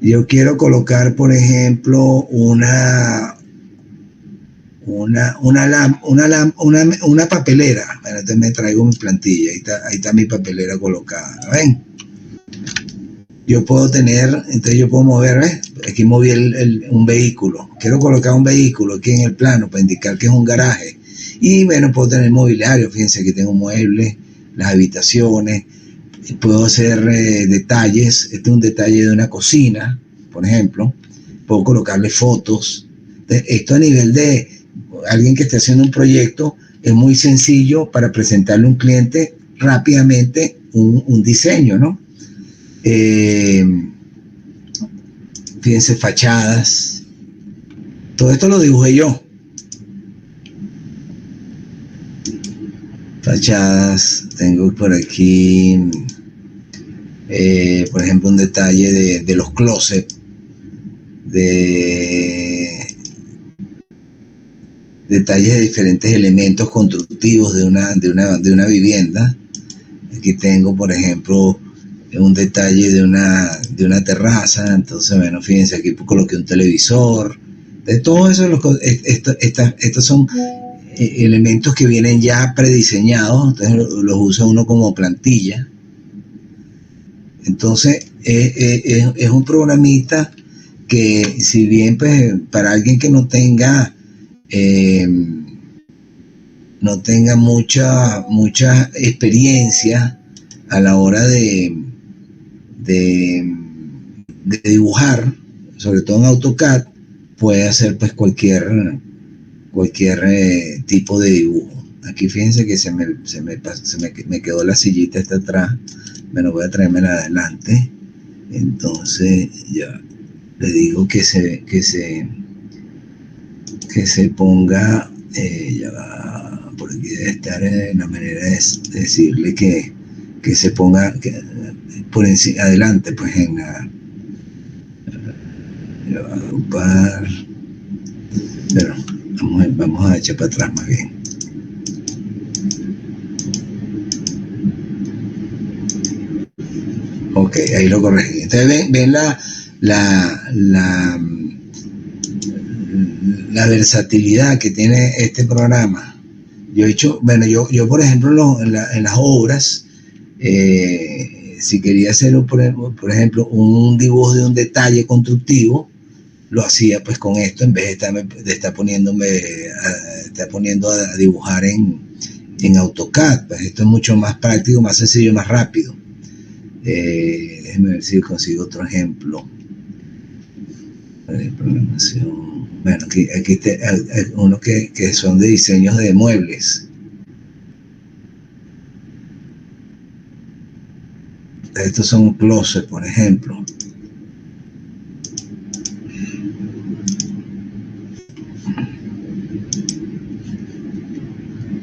Yo quiero colocar, por ejemplo, una papelera. Bueno, entonces me traigo mi plantilla. Ahí está mi papelera colocada. ¿Ven? Yo puedo mover, ¿ves? Aquí moví un vehículo. Quiero colocar un vehículo aquí en el plano para indicar que es un garaje. Y bueno, puedo tener mobiliario. Fíjense que tengo muebles, las habitaciones. Puedo hacer detalles. Este es un detalle de una cocina, por ejemplo. Puedo colocarle fotos. Esto a nivel de alguien que esté haciendo un proyecto es muy sencillo para presentarle a un cliente rápidamente un diseño, ¿no? Fíjense, fachadas. Todo esto lo dibujé yo. Fachadas. Tengo por aquí, por ejemplo, un detalle de los closets, detalles de diferentes elementos constructivos de una vivienda. Aquí tengo, por ejemplo, un detalle de una terraza. Entonces, bueno, fíjense, aquí coloqué un televisor. De todo eso, estos son elementos que vienen ya prediseñados, entonces los usa uno como plantilla. Entonces, es un programita que, si bien pues para alguien que no tenga mucha experiencia a la hora de dibujar, sobre todo en AutoCAD, puede hacer pues cualquier tipo de dibujo. Aquí fíjense que me quedó la sillita esta atrás. Bueno, voy a traérmela adelante. Entonces ya le digo que se ponga, ya va, por aquí debe estar la manera de decirle que se ponga por encima, adelante, pues en la, ya va a ocupar, pero vamos a echar para atrás más bien. Ok, ahí lo corregí. Entonces ven la versatilidad que tiene este programa. Yo por ejemplo, en las obras, si quería hacer, por ejemplo, un dibujo de un detalle constructivo, lo hacía pues con esto, en vez de estar poniendo a dibujar en AutoCAD. Pues esto es mucho más práctico, más sencillo, más rápido. Déjenme ver si consigo otro ejemplo. Programación. Bueno, aquí está uno que son de diseños de muebles. Estos son closets, por ejemplo.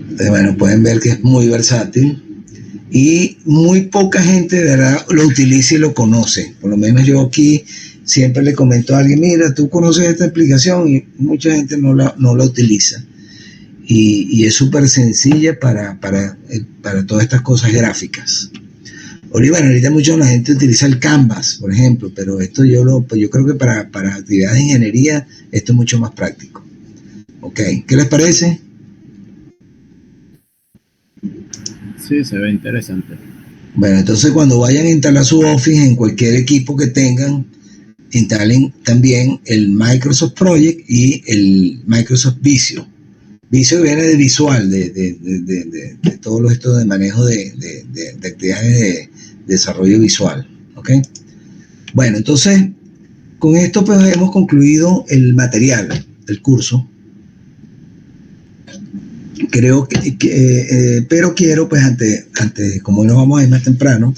Entonces, bueno, pueden ver que es muy versátil y muy poca gente de verdad lo utiliza y lo conoce. Por lo menos yo aquí siempre le comento a alguien, mira, tú conoces esta aplicación, y mucha gente no la utiliza. Y es súper sencilla para todas estas cosas gráficas. Ahorita mucha la gente utiliza el Canvas, por ejemplo, pero esto yo creo que para actividades de ingeniería esto es mucho más práctico. Ok, ¿qué les parece? Sí, se ve interesante. Bueno, entonces cuando vayan a instalar su Office en cualquier equipo que tengan, instalen también el Microsoft Project y el Microsoft Visio. Visio viene de visual, de todo esto de manejo de actividades de desarrollo visual. ¿Ok? Bueno, entonces, con esto pues hemos concluido el material del curso. pero quiero, pues, antes, como hoy nos vamos a ir más temprano,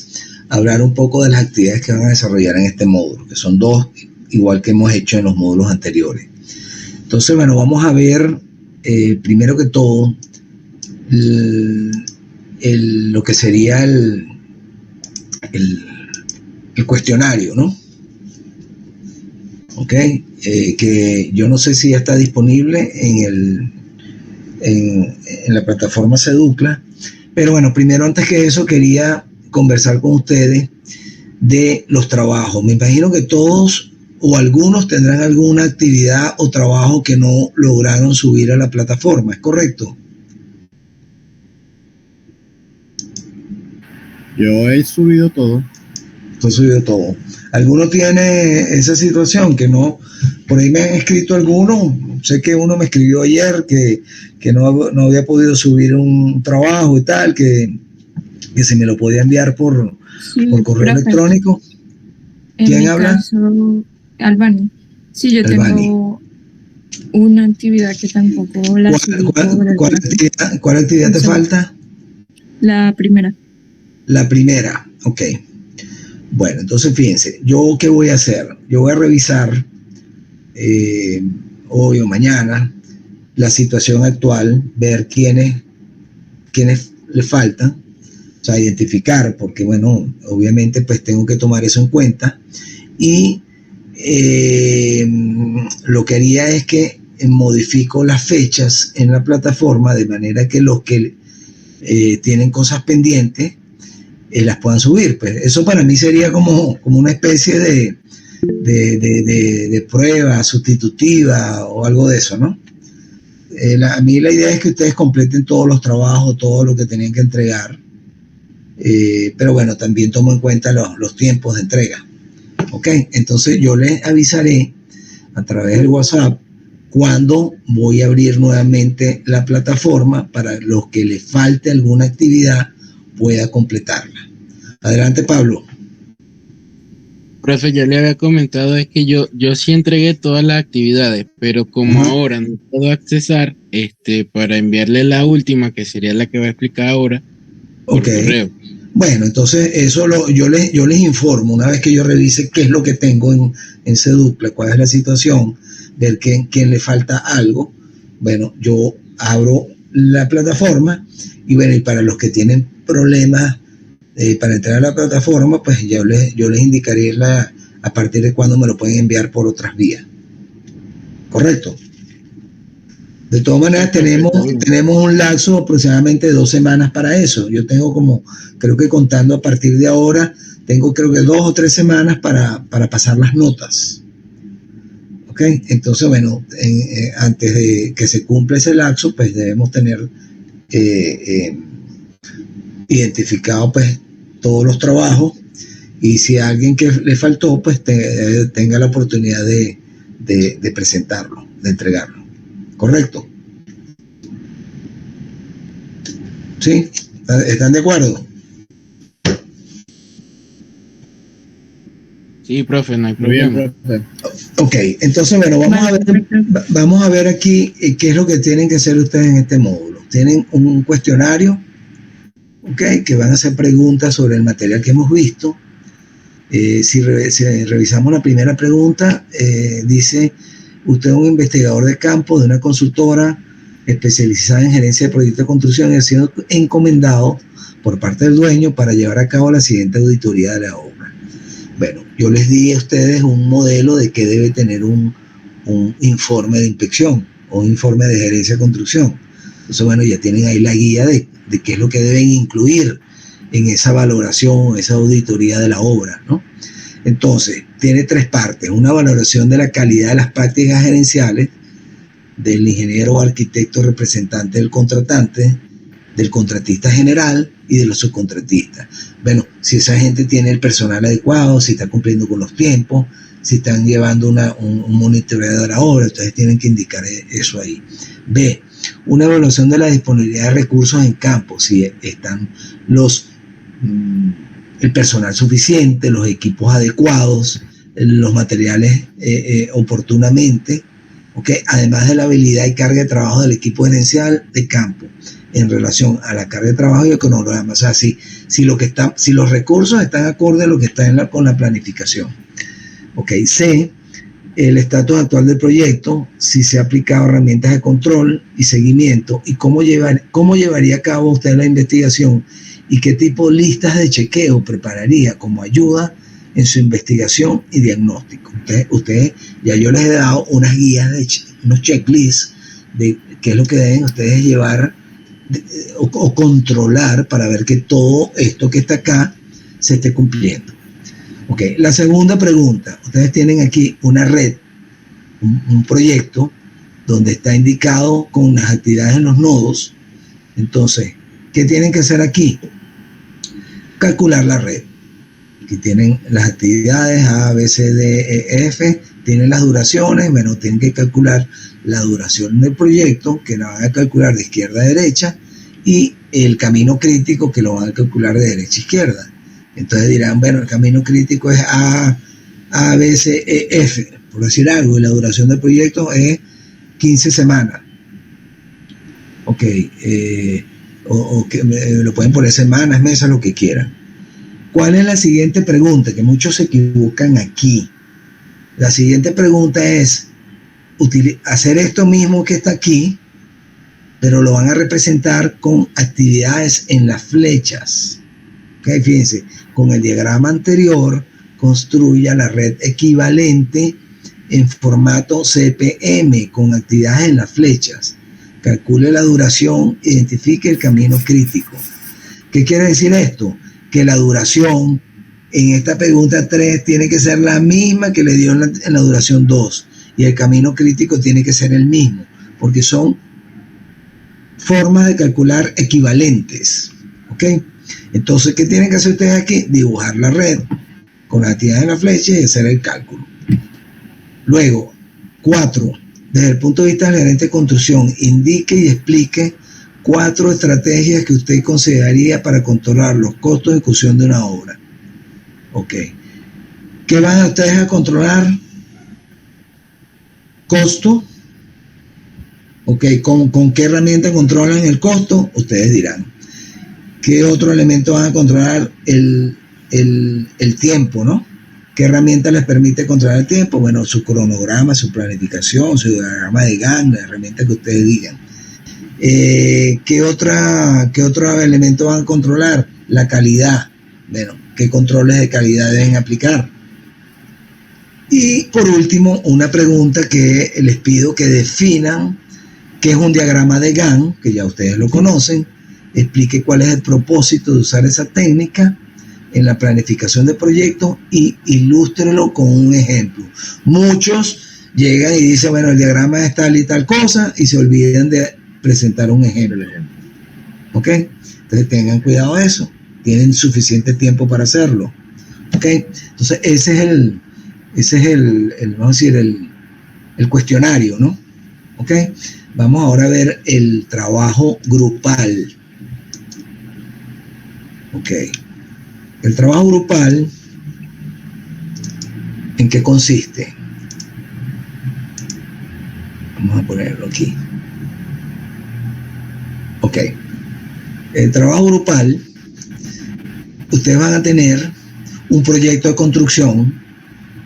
hablar un poco de las actividades que van a desarrollar en este módulo, que son dos, igual que hemos hecho en los módulos anteriores. Entonces, bueno, vamos a ver, primero que todo, lo que sería el cuestionario, ¿no? Ok, que yo no sé si ya está disponible en la plataforma Seducla, pero bueno, primero, antes que eso, quería conversar con ustedes de los trabajos. Me imagino que todos o algunos tendrán alguna actividad o trabajo que no lograron subir a la plataforma, ¿es correcto? Yo he subido todo. Tú has subido todo. ¿Alguno tiene esa situación que no? Por ahí me han escrito algunos. Sé que uno me escribió ayer que no había podido subir un trabajo y tal, que se me lo podía enviar por correo electrónico. ¿Quién habla? Caso, Albani. Sí, yo Albani. tengo una actividad que tampoco la subí. ¿Cuál actividad te falta? La primera. La primera, ok. Bueno, entonces fíjense, ¿yo qué voy a hacer? Yo voy a revisar hoy o mañana la situación actual, ver quiénes le faltan, o sea, identificar, porque bueno, obviamente pues tengo que tomar eso en cuenta, y lo que haría es que modifico las fechas en la plataforma de manera que los que tienen cosas pendientes las puedan subir. Pues eso para mí sería como una especie de prueba sustitutiva o algo de eso, ¿no? A mí la idea es que ustedes completen todos los trabajos, todo lo que tenían que entregar, pero bueno, también tomo en cuenta los tiempos de entrega. Ok, entonces yo les avisaré a través del WhatsApp cuando voy a abrir nuevamente la plataforma para los que les falte alguna actividad pueda completarla. Adelante, Pablo. Profe, ya le había comentado es que yo sí entregué todas las actividades, pero como ahora no puedo accesar para enviarle la última, que sería la que va a explicar ahora, por correo. Bueno, entonces eso yo les informo una vez que yo revise qué es lo que tengo en Seducla, cuál es la situación, ver quién le falta algo. Bueno, yo abro la plataforma y bueno, y para los que tienen problemas para entrar a la plataforma, pues yo les indicaré a partir de cuándo me lo pueden enviar por otras vías. ¿Correcto? De todas maneras, tenemos un lapso aproximadamente de 2 semanas para eso. Yo tengo creo que contando a partir de ahora, tengo creo que 2 o 3 semanas para pasar las notas. ¿Ok? Entonces, bueno, antes de que se cumpla ese lapso, pues debemos tener identificado pues todos los trabajos, y si a alguien que le faltó, pues tenga la oportunidad de presentarlo, de entregarlo. ¿Correcto? ¿Sí? ¿Están de acuerdo? Sí, profe, no hay problema. Bien, profe. Ok, entonces bueno, vamos a ver aquí qué es lo que tienen que hacer ustedes en este módulo. Tienen un cuestionario, ok, que van a hacer preguntas sobre el material que hemos visto. Si revisamos la primera pregunta, dice: usted es un investigador de campo de una consultora especializada en gerencia de proyectos de construcción y ha sido encomendado por parte del dueño para llevar a cabo la siguiente auditoría de la obra. Bueno, yo les di a ustedes un modelo de que debe tener un informe de inspección o un informe de gerencia de construcción. Entonces, bueno, ya tienen ahí la guía de qué es lo que deben incluir en esa valoración, esa auditoría de la obra, ¿no? Entonces, tiene 3 partes: una valoración de la calidad de las prácticas gerenciales del ingeniero o arquitecto representante del contratante, del contratista general y de los subcontratistas. Bueno, si esa gente tiene el personal adecuado, si está cumpliendo con los tiempos, si están llevando un monitoreo de la obra, ustedes tienen que indicar eso ahí. B, una evaluación de la disponibilidad de recursos en campo, si están el personal suficiente, los equipos adecuados, los materiales oportunamente ¿ok? Además de la habilidad y carga de trabajo del equipo gerencial de campo en relación a la carga de trabajo y el cronograma. O sea, si los recursos están acordes a lo que está con la planificación. ¿Ok? C, el estatus actual del proyecto, si se ha aplicado herramientas de control y seguimiento y cómo llevaría a cabo usted la investigación y qué tipo de listas de chequeo prepararía como ayuda en su investigación y diagnóstico. Ustedes ya yo les he dado unas guías, unos checklists de qué es lo que deben ustedes llevar o controlar para ver que todo esto que está acá se esté cumpliendo. Ok, la segunda pregunta, ustedes tienen aquí una red, un proyecto donde está indicado con las actividades en los nodos. Entonces, ¿qué tienen que hacer aquí? Calcular la red. Aquí tienen las actividades A, B, C, D, E, F, tienen las duraciones, bueno, tienen que calcular la duración del proyecto, que la van a calcular de izquierda a derecha, y el camino crítico, que lo van a calcular de derecha a izquierda. Entonces dirán, bueno, el camino crítico es A, B, C, E, F, por decir algo, y la duración del proyecto es 15 semanas. Ok, o que lo pueden poner semanas, meses, lo que quieran. ¿Cuál es la siguiente pregunta? Que muchos se equivocan aquí. La siguiente pregunta es hacer esto mismo que está aquí, pero lo van a representar con actividades en las flechas. Okay, fíjense, con el diagrama anterior, construya la red equivalente en formato CPM, con actividades en las flechas. Calcule la duración, identifique el camino crítico. ¿Qué quiere decir esto? Que la duración en esta pregunta 3 tiene que ser la misma que le dio en la duración 2 y el camino crítico tiene que ser el mismo, porque son formas de calcular equivalentes. ¿Ok? Entonces, ¿qué tienen que hacer ustedes aquí? Dibujar la red con las actividades en la flecha y hacer el cálculo. Luego, 4. Desde el punto de vista del gerente de construcción, indique y explique 4 estrategias que usted consideraría para controlar los costos de ejecución de una obra. Ok. ¿Qué van ustedes a controlar? Costo. Ok. ¿Con qué herramienta controlan el costo? Ustedes dirán. ¿Qué otro elemento van a controlar? El tiempo, ¿no? ¿Qué herramienta les permite controlar el tiempo? Bueno, su cronograma, su planificación, su diagrama de Gantt, la herramienta que ustedes digan. ¿Qué otro elemento van a controlar? La calidad. Bueno, ¿qué controles de calidad deben aplicar? Y por último, una pregunta que les pido que definan qué es un diagrama de Gantt, que ya ustedes lo conocen. Explique cuál es el propósito de usar esa técnica en la planificación de proyectos y ilústrelo con un ejemplo. Muchos llegan y dicen, bueno, el diagrama es tal y tal cosa, y se olvidan de presentar un ejemplo. ¿Ok? Entonces tengan cuidado de eso. Tienen suficiente tiempo para hacerlo. ¿Ok? Entonces ese es el vamos a decir, el cuestionario, ¿no? ¿Ok? Vamos ahora a ver el trabajo grupal. Ok. El trabajo grupal, ¿en qué consiste? Vamos a ponerlo aquí. Ok. El trabajo grupal, ustedes van a tener un proyecto de construcción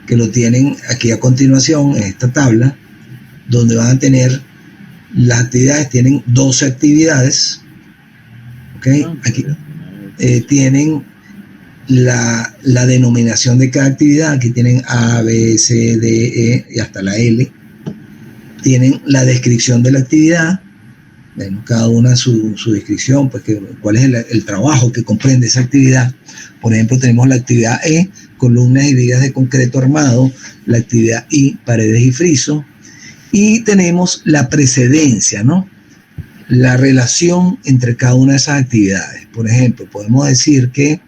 que lo tienen aquí a continuación en esta tabla, donde van a tener las actividades, tienen 12 actividades. Ok. Aquí tienen la denominación de cada actividad. Aquí tienen A, B, C, D, E y hasta la L. Tienen la descripción de la actividad. Bueno, cada una su descripción, pues cuál es el trabajo que comprende esa actividad. Por ejemplo, tenemos la actividad E, columnas y vigas de concreto armado, la actividad I, paredes y friso, y tenemos la precedencia, ¿no? La relación entre cada una de esas actividades. Por ejemplo, podemos decir que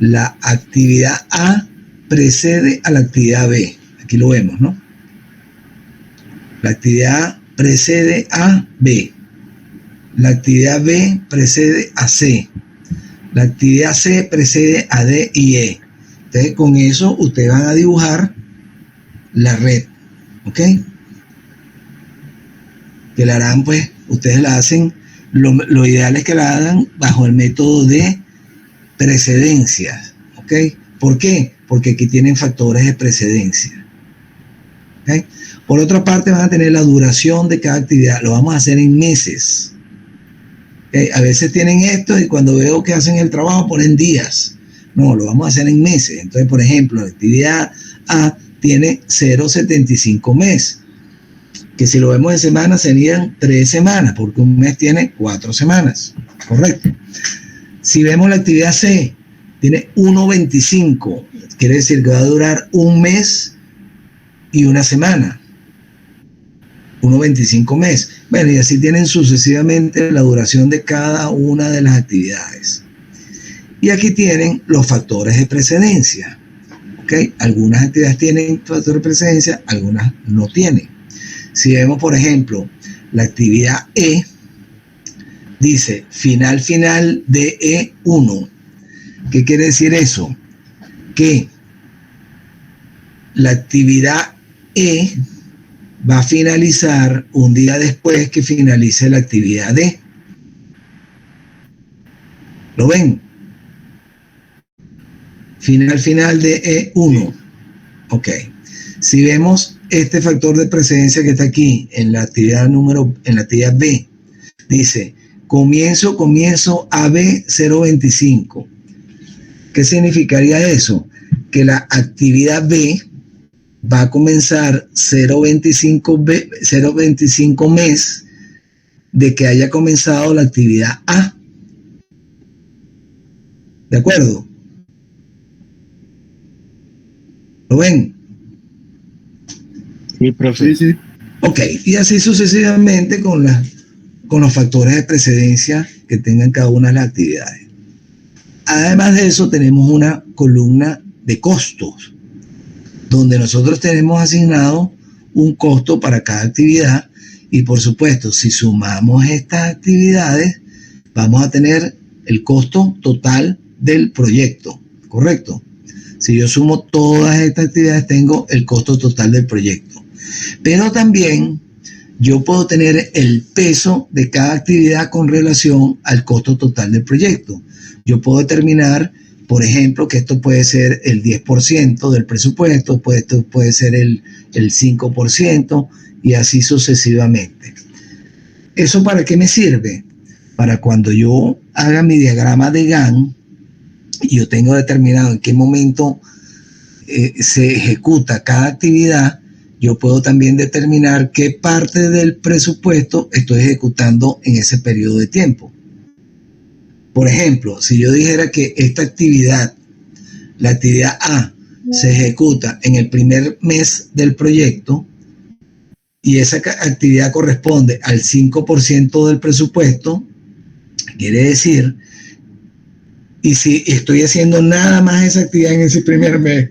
la actividad A precede a la actividad B. Aquí lo vemos, ¿no? La actividad A precede a B. La actividad B precede a C. La actividad C precede a D y E. Entonces, con eso ustedes van a dibujar la red. ¿Ok? que la harán, pues, ustedes la hacen, lo ideal es que la hagan bajo el método de precedencia, ¿ok? ¿Por qué? Porque aquí tienen factores de precedencia, ¿ok? Por otra parte, van a tener la duración de cada actividad, lo vamos a hacer en meses, ¿ok? A veces tienen esto y cuando veo que hacen el trabajo ponen días, no, lo vamos a hacer en meses. Entonces, por ejemplo, la actividad A tiene 0,75 meses, que si lo vemos en semanas serían 3 semanas, porque un mes tiene 4 semanas, correcto. Si vemos la actividad C, tiene 1,25, quiere decir que va a durar un mes y una semana, 1,25 meses. Bueno, y así tienen sucesivamente la duración de cada una de las actividades. Y aquí tienen los factores de precedencia, ¿ok? Algunas actividades tienen factores de precedencia, algunas no tienen. Si vemos, por ejemplo, la actividad E, dice final de E1. ¿Qué quiere decir eso? Que la actividad E va a finalizar un día después que finalice la actividad D. ¿Lo ven? Final de E1. Ok. Si vemos este factor de precedencia que está aquí en la actividad B, dice comienzo AB 0,25. ¿Qué significaría eso? Que la actividad B va a comenzar 0,25 mes de que haya comenzado la actividad A. ¿De acuerdo? ¿Lo ven? Sí, profe. Sí. Ok, y así sucesivamente con los factores de precedencia que tengan cada una de las actividades. Además de eso, tenemos una columna de costos, donde nosotros tenemos asignado un costo para cada actividad y, por supuesto, si sumamos estas actividades, vamos a tener el costo total del proyecto, ¿correcto? Si yo sumo todas estas actividades, tengo el costo total del proyecto. Pero también yo puedo tener el peso de cada actividad con relación al costo total del proyecto. Yo puedo determinar, por ejemplo, que esto puede ser el 10% del presupuesto, pues esto puede ser el 5% y así sucesivamente. ¿Eso para qué me sirve? Para cuando yo haga mi diagrama de Gantt y yo tengo determinado en qué momento se ejecuta cada actividad, yo puedo también determinar qué parte del presupuesto estoy ejecutando en ese periodo de tiempo. Por ejemplo, si yo dijera que esta actividad, la actividad A, se ejecuta en el primer mes del proyecto y esa actividad corresponde al 5% del presupuesto, quiere decir, y si estoy haciendo nada más esa actividad en ese primer mes,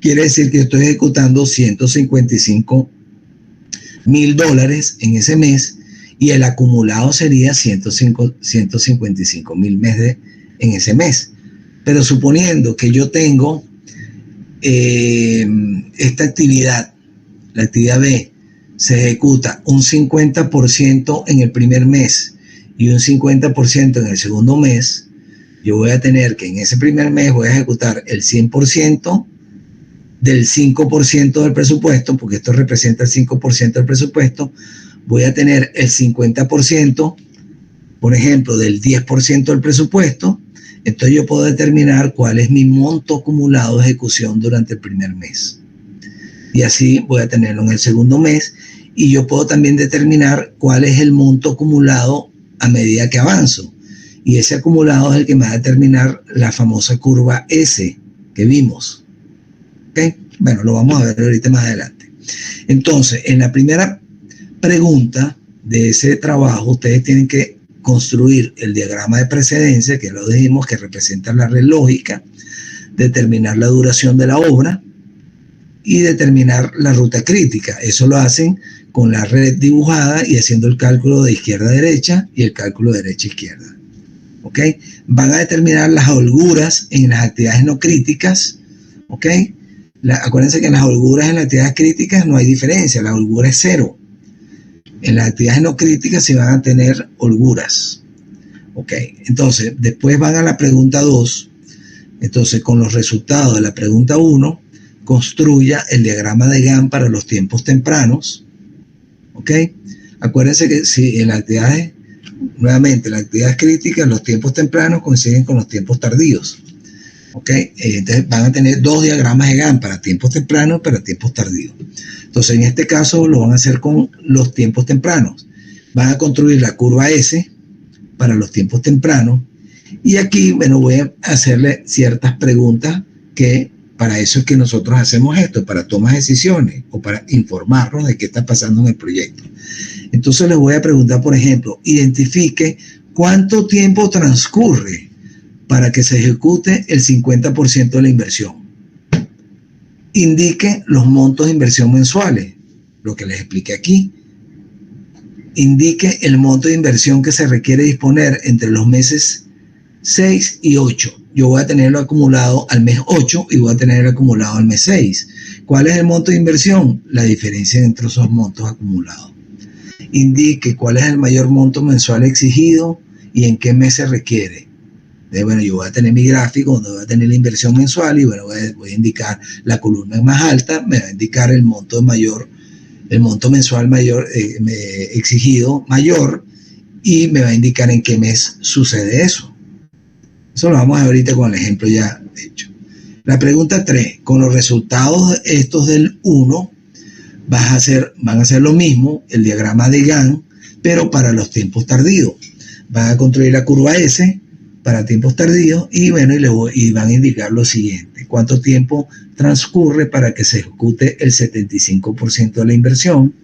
quiere decir que estoy ejecutando $155,000 en ese mes y el acumulado sería 155,000 meses en ese mes. Pero suponiendo que yo tengo esta actividad, la actividad B, se ejecuta un 50% en el primer mes y un 50% en el segundo mes, yo voy a tener que en ese primer mes voy a ejecutar el 100% del 5% del presupuesto, porque esto representa el 5% del presupuesto, voy a tener el 50%, por ejemplo, del 10% del presupuesto, entonces yo puedo determinar cuál es mi monto acumulado de ejecución durante el primer mes. Y así voy a tenerlo en el segundo mes, y yo puedo también determinar cuál es el monto acumulado a medida que avanzo. Y ese acumulado es el que me va a determinar la famosa curva S que vimos. ¿Okay? Bueno, lo vamos a ver ahorita más adelante. Entonces, en la primera pregunta de ese trabajo, ustedes tienen que construir el diagrama de precedencia, que lo dijimos que representa la red lógica, determinar la duración de la obra y determinar la ruta crítica. Eso lo hacen con la red dibujada y haciendo el cálculo de izquierda a derecha y el cálculo de derecha a izquierda. ¿Ok? Van a determinar las holguras en las actividades no críticas. ¿Ok? Acuérdense que en las holguras en las actividades críticas no hay diferencia, la holgura es 0. En las actividades no críticas se van a tener holguras. Ok, entonces después van a la pregunta 2. Entonces, con los resultados de la pregunta 1, construya el diagrama de Gantt para los tiempos tempranos. Ok, acuérdense que si en las actividades, nuevamente, en las actividades críticas, los tiempos tempranos coinciden con los tiempos tardíos. Ok, entonces van a tener 2 diagramas de Gantt para tiempos tempranos y para tiempos tardíos. Entonces, en este caso lo van a hacer con los tiempos tempranos. Van a construir la curva S para los tiempos tempranos. Y aquí, bueno, voy a hacerle ciertas preguntas que para eso es que nosotros hacemos esto, para tomar decisiones o para informarnos de qué está pasando en el proyecto. Entonces les voy a preguntar, por ejemplo, identifique cuánto tiempo transcurre para que se ejecute el 50% de la inversión. Indique los montos de inversión mensuales, lo que les expliqué aquí. Indique el monto de inversión que se requiere disponer entre los meses 6 y 8. Yo voy a tenerlo acumulado al mes 8 y voy a tenerlo acumulado al mes 6. ¿Cuál es el monto de inversión? La diferencia entre esos montos acumulados. Indique cuál es el mayor monto mensual exigido y en qué mes se requiere. Bueno, yo voy a tener mi gráfico donde voy a tener la inversión mensual y bueno, voy a indicar la columna más alta, me va a indicar el monto mayor, el monto mensual mayor exigido mayor, y me va a indicar en qué mes sucede eso. Eso lo vamos a ver ahorita con el ejemplo ya hecho. La pregunta 3, con los resultados estos del 1, van a hacer lo mismo, el diagrama de Gantt, pero para los tiempos tardíos. Van a construir la curva S para tiempos tardíos y bueno, y van a indicar lo siguiente: cuánto tiempo transcurre para que se ejecute el 75% de la inversión.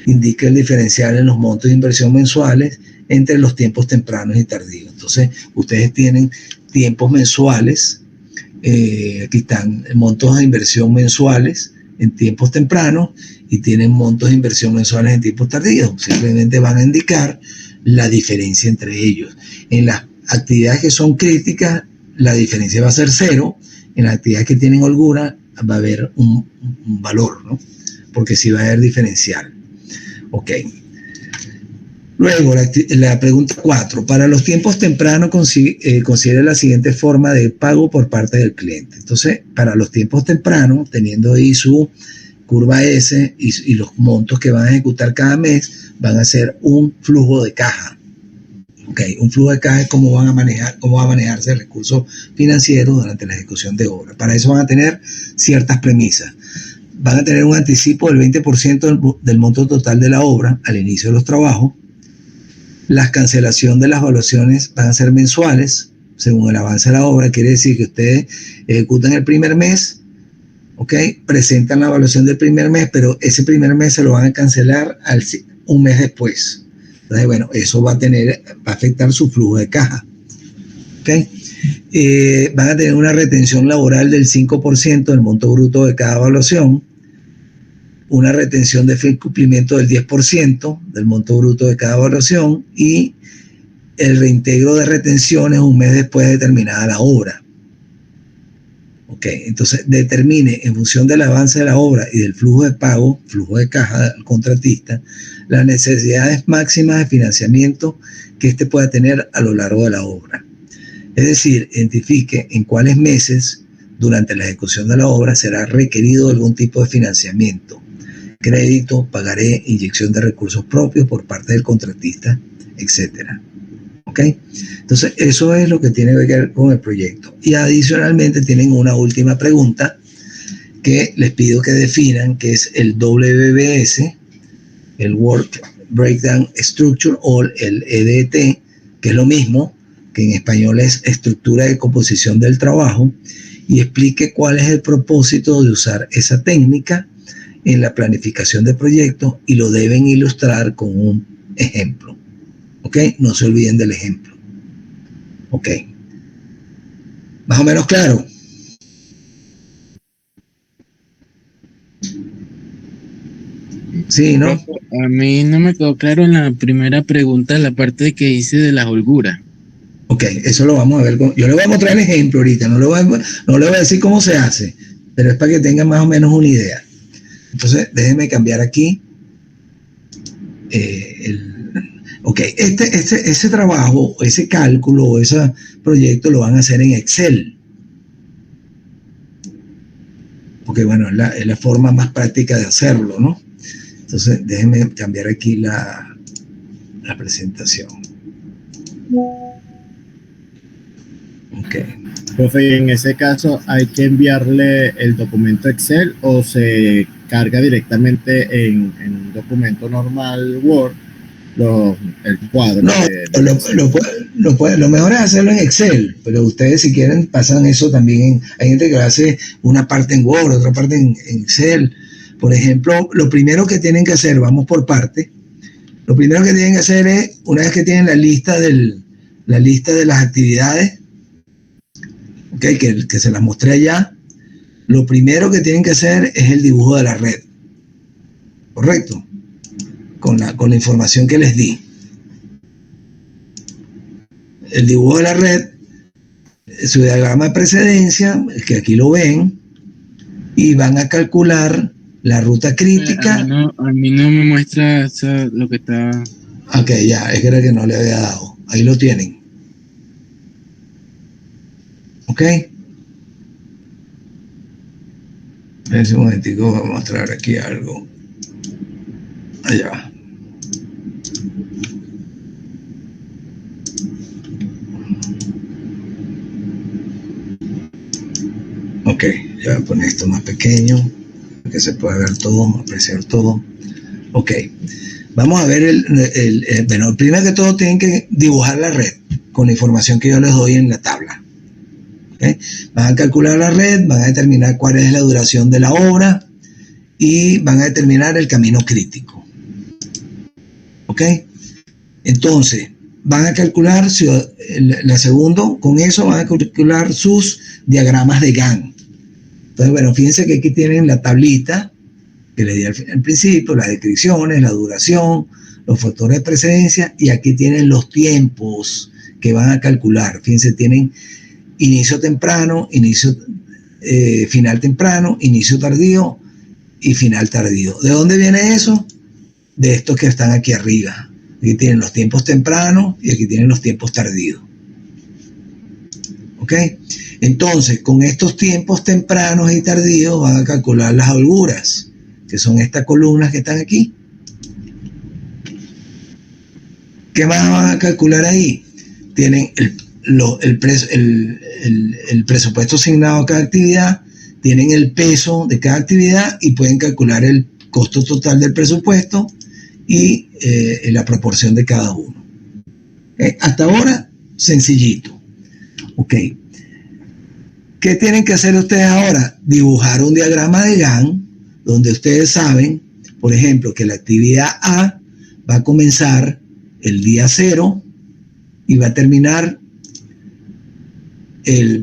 Indica el diferencial en los montos de inversión mensuales entre los tiempos tempranos y tardíos. Entonces, ustedes tienen tiempos mensuales, aquí están montos de inversión mensuales en tiempos tempranos y tienen montos de inversión mensuales en tiempos tardíos. Simplemente van a indicar la diferencia entre ellos. En las actividades que son críticas, la diferencia va a ser 0. En las actividades que tienen holgura, va a haber un valor, ¿no? Porque sí va a haber diferencial. Ok. Luego, la pregunta 4. Para los tiempos tempranos, considere la siguiente forma de pago por parte del cliente. Entonces, para los tiempos tempranos, teniendo ahí su curva S y los montos que van a ejecutar cada mes, van a ser un flujo de caja. Ok, un flujo de caja es cómo va a manejarse el recurso financiero durante la ejecución de obra. Para eso van a tener ciertas premisas. Van a tener un anticipo del 20% del monto total de la obra al inicio de los trabajos. La cancelación de las evaluaciones van a ser mensuales, según el avance de la obra. Quiere decir que ustedes ejecutan el primer mes, ¿ok? Presentan la evaluación del primer mes, pero ese primer mes se lo van a cancelar un mes después. Entonces, bueno, eso va a afectar su flujo de caja, ¿ok? Van a tener una retención laboral del 5% del monto bruto de cada evaluación, una retención de cumplimiento del 10% del monto bruto de cada evaluación y el reintegro de retenciones un mes después de terminada la obra. Ok, entonces determine en función del avance de la obra y del flujo de pago, flujo de caja del contratista, las necesidades máximas de financiamiento que éste pueda tener a lo largo de la obra. Es decir, identifique en cuáles meses durante la ejecución de la obra será requerido algún tipo de financiamiento: crédito, pagaré, inyección de recursos propios por parte del contratista, etcétera. ¿Ok? Entonces, eso es lo que tiene que ver con el proyecto. Y adicionalmente tienen una última pregunta que les pido que definan, que es el WBS, el Work Breakdown Structure, o el EDT, que es lo mismo, que en español es estructura de composición del trabajo, y explique cuál es el propósito de usar esa técnica en la planificación de proyectos y lo deben ilustrar con un ejemplo. ¿Ok? No se olviden del ejemplo. ¿Ok? ¿Más o menos claro? Sí, ¿no? A mí no me quedó claro en la primera pregunta la parte que hice de las holguras. Ok, eso lo vamos a ver. Yo le voy a mostrar el ejemplo ahorita, no le voy a decir cómo se hace, pero es para que tengan más o menos una idea. Entonces, déjenme cambiar aquí ese trabajo, ese cálculo, ese proyecto lo van a hacer en Excel. Porque bueno, es la forma más práctica de hacerlo, ¿no? Entonces, déjenme cambiar aquí la presentación. Ok. Profe, en ese caso, ¿hay que enviarle el documento Excel o se carga directamente en un documento normal Word el cuadro? No, lo mejor es hacerlo en Excel, pero ustedes si quieren pasan eso también. Hay gente que hace una parte en Word, otra parte en Excel. Por ejemplo, lo primero que tienen que hacer, vamos por parte, lo primero que tienen que hacer es, una vez que tienen la lista de las actividades, okay, que se las mostré allá, lo primero que tienen que hacer es el dibujo de la red, ¿correcto? Con la información que les di. El dibujo de la red, su diagrama de precedencia, que aquí lo ven, y van a calcular la ruta crítica. A mí no me muestra lo que está... Ok, ya, es que era que no le había dado. Ahí lo tienen. Ok. En ese momentico voy a mostrar aquí algo. Allá va. Ok, ya voy a poner esto más pequeño, para que se pueda ver todo, apreciar todo. Ok, vamos a ver bueno, primero que todo tienen que dibujar la red con la información que yo les doy en la tabla. ¿Okay? Van a calcular la red, van a determinar cuál es la duración de la obra y van a determinar el camino crítico. ¿Ok? Entonces, van a calcular, la segunda, con eso van a calcular sus diagramas de Gantt. Entonces, bueno, fíjense que aquí tienen la tablita que les di al principio, las descripciones, la duración, los factores de precedencia, y aquí tienen los tiempos que van a calcular. Fíjense, tienen inicio temprano, final temprano, inicio tardío y final tardío. ¿De dónde viene eso? De estos que están aquí arriba. Aquí tienen los tiempos tempranos y aquí tienen los tiempos tardíos. ¿Ok? Entonces, con estos tiempos tempranos y tardíos van a calcular las holguras, que son estas columnas que están aquí. ¿Qué más van a calcular ahí? Tienen el presupuesto asignado a cada actividad, tienen el peso de cada actividad y pueden calcular el costo total del presupuesto y la proporción de cada uno. Hasta ahora, sencillito. Ok. ¿Qué tienen que hacer ustedes ahora? Dibujar un diagrama de Gantt donde ustedes saben, por ejemplo, que la actividad A va a comenzar el día 0 y va a terminar el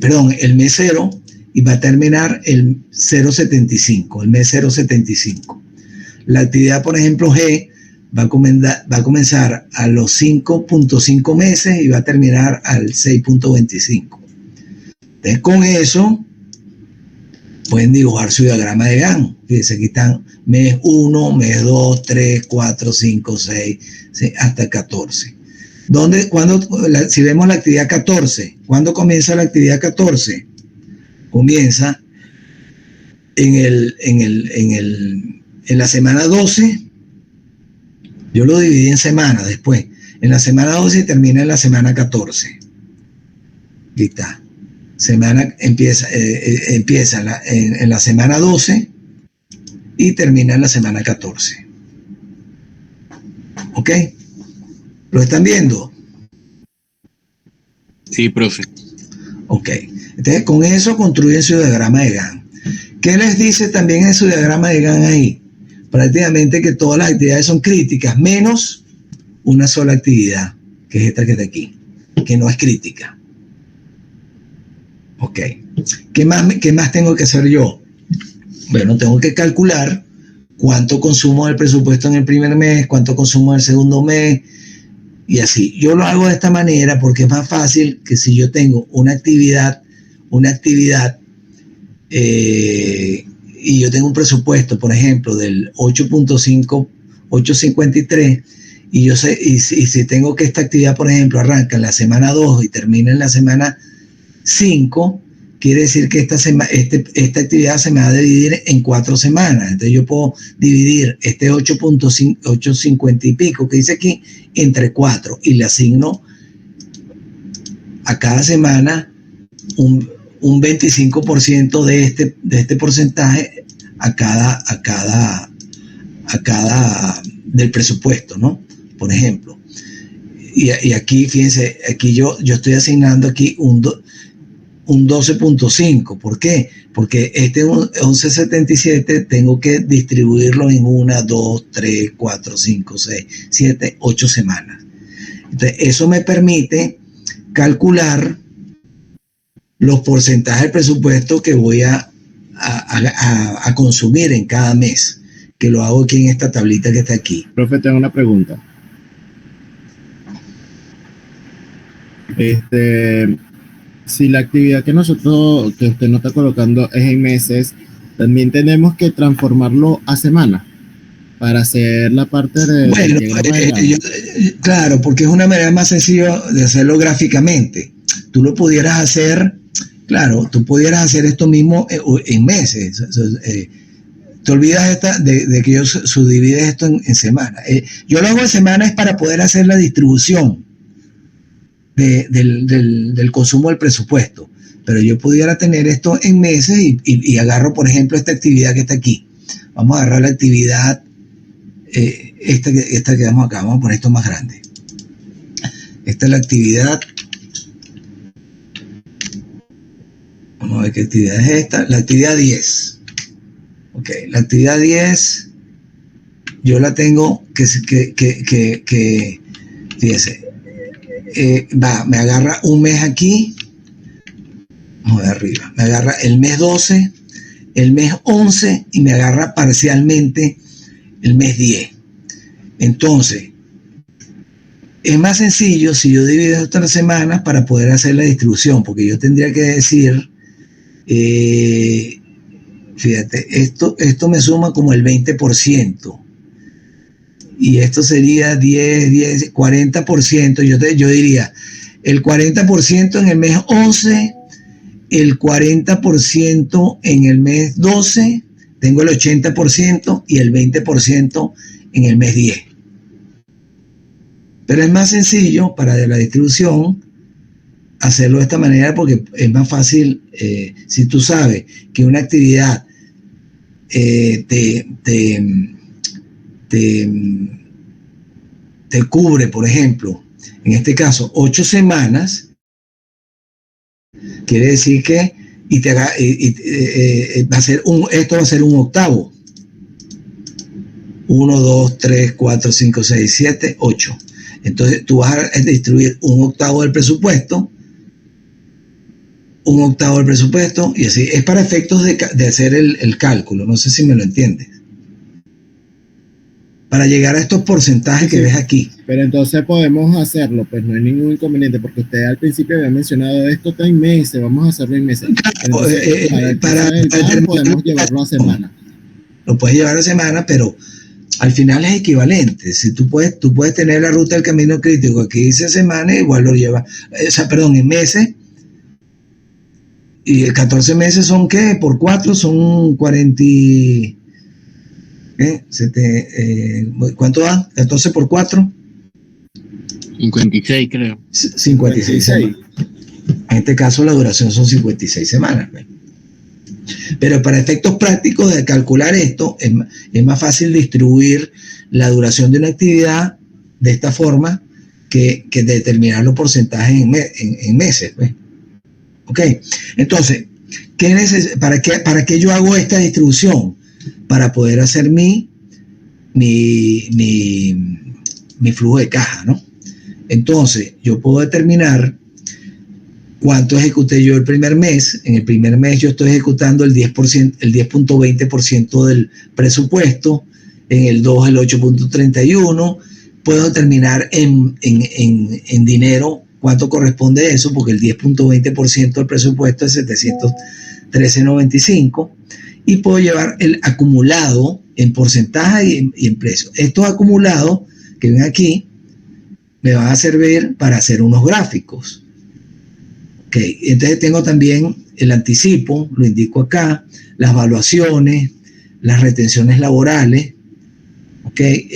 mes 0 y va a terminar el 075, el mes 075. La actividad, por ejemplo, G va a comenzar a los 5.5 meses y va a terminar al 6.25. Entonces, con eso pueden dibujar su diagrama de Gantt. Fíjense, aquí están mes 1, mes 2, 3, 4, 5, 6, hasta 14. Si vemos la actividad 14, ¿cuándo comienza la actividad 14? Comienza en la semana 12. Yo lo dividí en semanas después. En la semana 12 y termina en la semana 14. Aquí está. Empieza en la semana 12 y termina en la semana 14. ¿Ok? ¿Lo están viendo? Sí, profe. Ok. Entonces, con eso construyen su diagrama de Gantt. ¿Qué les dice también en su diagrama de Gantt ahí? Prácticamente que todas las actividades son críticas, menos una sola actividad, que es esta que está aquí, que no es crítica. Ok. ¿Qué más tengo que hacer yo? Bueno, tengo que calcular cuánto consumo del presupuesto en el primer mes, cuánto consumo en el segundo mes, y así. Yo lo hago de esta manera porque es más fácil que si yo tengo una actividad y yo tengo un presupuesto, por ejemplo, del 8.53, y yo sé, y si tengo que esta actividad, por ejemplo, arranca en la semana 2 y termina en la semana 5, quiere decir que esta actividad se me va a dividir en 4 semanas. Entonces yo puedo dividir este 8.50 y pico que dice aquí entre 4 y le asigno a cada semana un 25% de este porcentaje a cada del presupuesto, ¿no? Por ejemplo. Y aquí, fíjense, aquí yo estoy asignando aquí un 12.5. ¿Por qué? Porque este 11.77 tengo que distribuirlo en 1, 2, 3, 4, 5, 6, 7, 8 semanas. Entonces, eso me permite calcular los porcentajes del presupuesto que voy a consumir en cada mes, que lo hago aquí en esta tablita que está aquí. Profe, tengo una pregunta. Si la actividad que usted nos está colocando es en meses, también tenemos que transformarlo a semana para hacer la parte de... Bueno, claro, porque es una manera más sencilla de hacerlo gráficamente. Tú lo pudieras hacer, claro, tú pudieras hacer esto mismo en meses. Te olvidas de que yo subdivide esto en semanas. Yo lo hago en semanas para poder hacer la distribución del consumo del presupuesto, pero yo pudiera tener esto en meses y agarro, por ejemplo, esta actividad que está aquí. Vamos a agarrar la actividad esta que damos acá. Vamos a poner esto más grande. Esta es la actividad. Vamos a ver qué actividad es esta. La actividad 10. Ok, la actividad 10 yo la tengo que fíjense, me agarra un mes aquí, vamos de arriba, me agarra el mes 12, el mes 11 y me agarra parcialmente el mes 10. Entonces, es más sencillo si yo divido estas semanas para poder hacer la distribución, porque yo tendría que decir, fíjate, esto me suma como el 20%. Y esto sería 10, 40%. Yo diría el 40% en el mes 11, el 40% en el mes 12, tengo el 80% y el 20% en el mes 10. Pero es más sencillo para la distribución hacerlo de esta manera porque es más fácil. Si tú sabes que una actividad te cubre, por ejemplo, en este caso, 8 semanas, quiere decir que esto va a ser un octavo. 1, 2, 3, 4, 5, 6, 7, 8. Entonces tú vas a distribuir un octavo del presupuesto, y así. Es para efectos de hacer el cálculo. No sé si me lo entiendes. Para llegar a estos porcentajes que ves aquí. Pero entonces podemos hacerlo, pues no hay ningún inconveniente, porque usted al principio había mencionado esto está en meses, vamos a hacerlo en meses. Entonces, podemos llevarlo a semana. Lo puedes llevar a semana, pero al final es equivalente. Si tú puedes tener la ruta del camino crítico, aquí dice semana, igual lo lleva, en meses. Y 14 meses son ¿qué? Por 4 son 40. ¿Cuánto da? 14 por 4. 56, creo. 56 semanas. En este caso la duración son 56 semanas. Pero para efectos prácticos de calcular esto, es más fácil distribuir la duración de una actividad de esta forma que determinar los porcentajes en meses. Pues. Ok, entonces, ¿para qué yo hago esta distribución? Para poder hacer mi flujo de caja, ¿no? Entonces, yo puedo determinar cuánto ejecuté yo el primer mes. En el primer mes yo estoy ejecutando el 10%, el 10.20% del presupuesto. En el 2, el 8.31. Puedo determinar en dinero cuánto corresponde eso, porque el 10.20% del presupuesto es 713.95. Y puedo llevar el acumulado en porcentaje y en precio. Estos acumulados que ven aquí me van a servir para hacer unos gráficos. Ok, entonces tengo también el anticipo, lo indico acá, las valuaciones, las retenciones laborales, okay,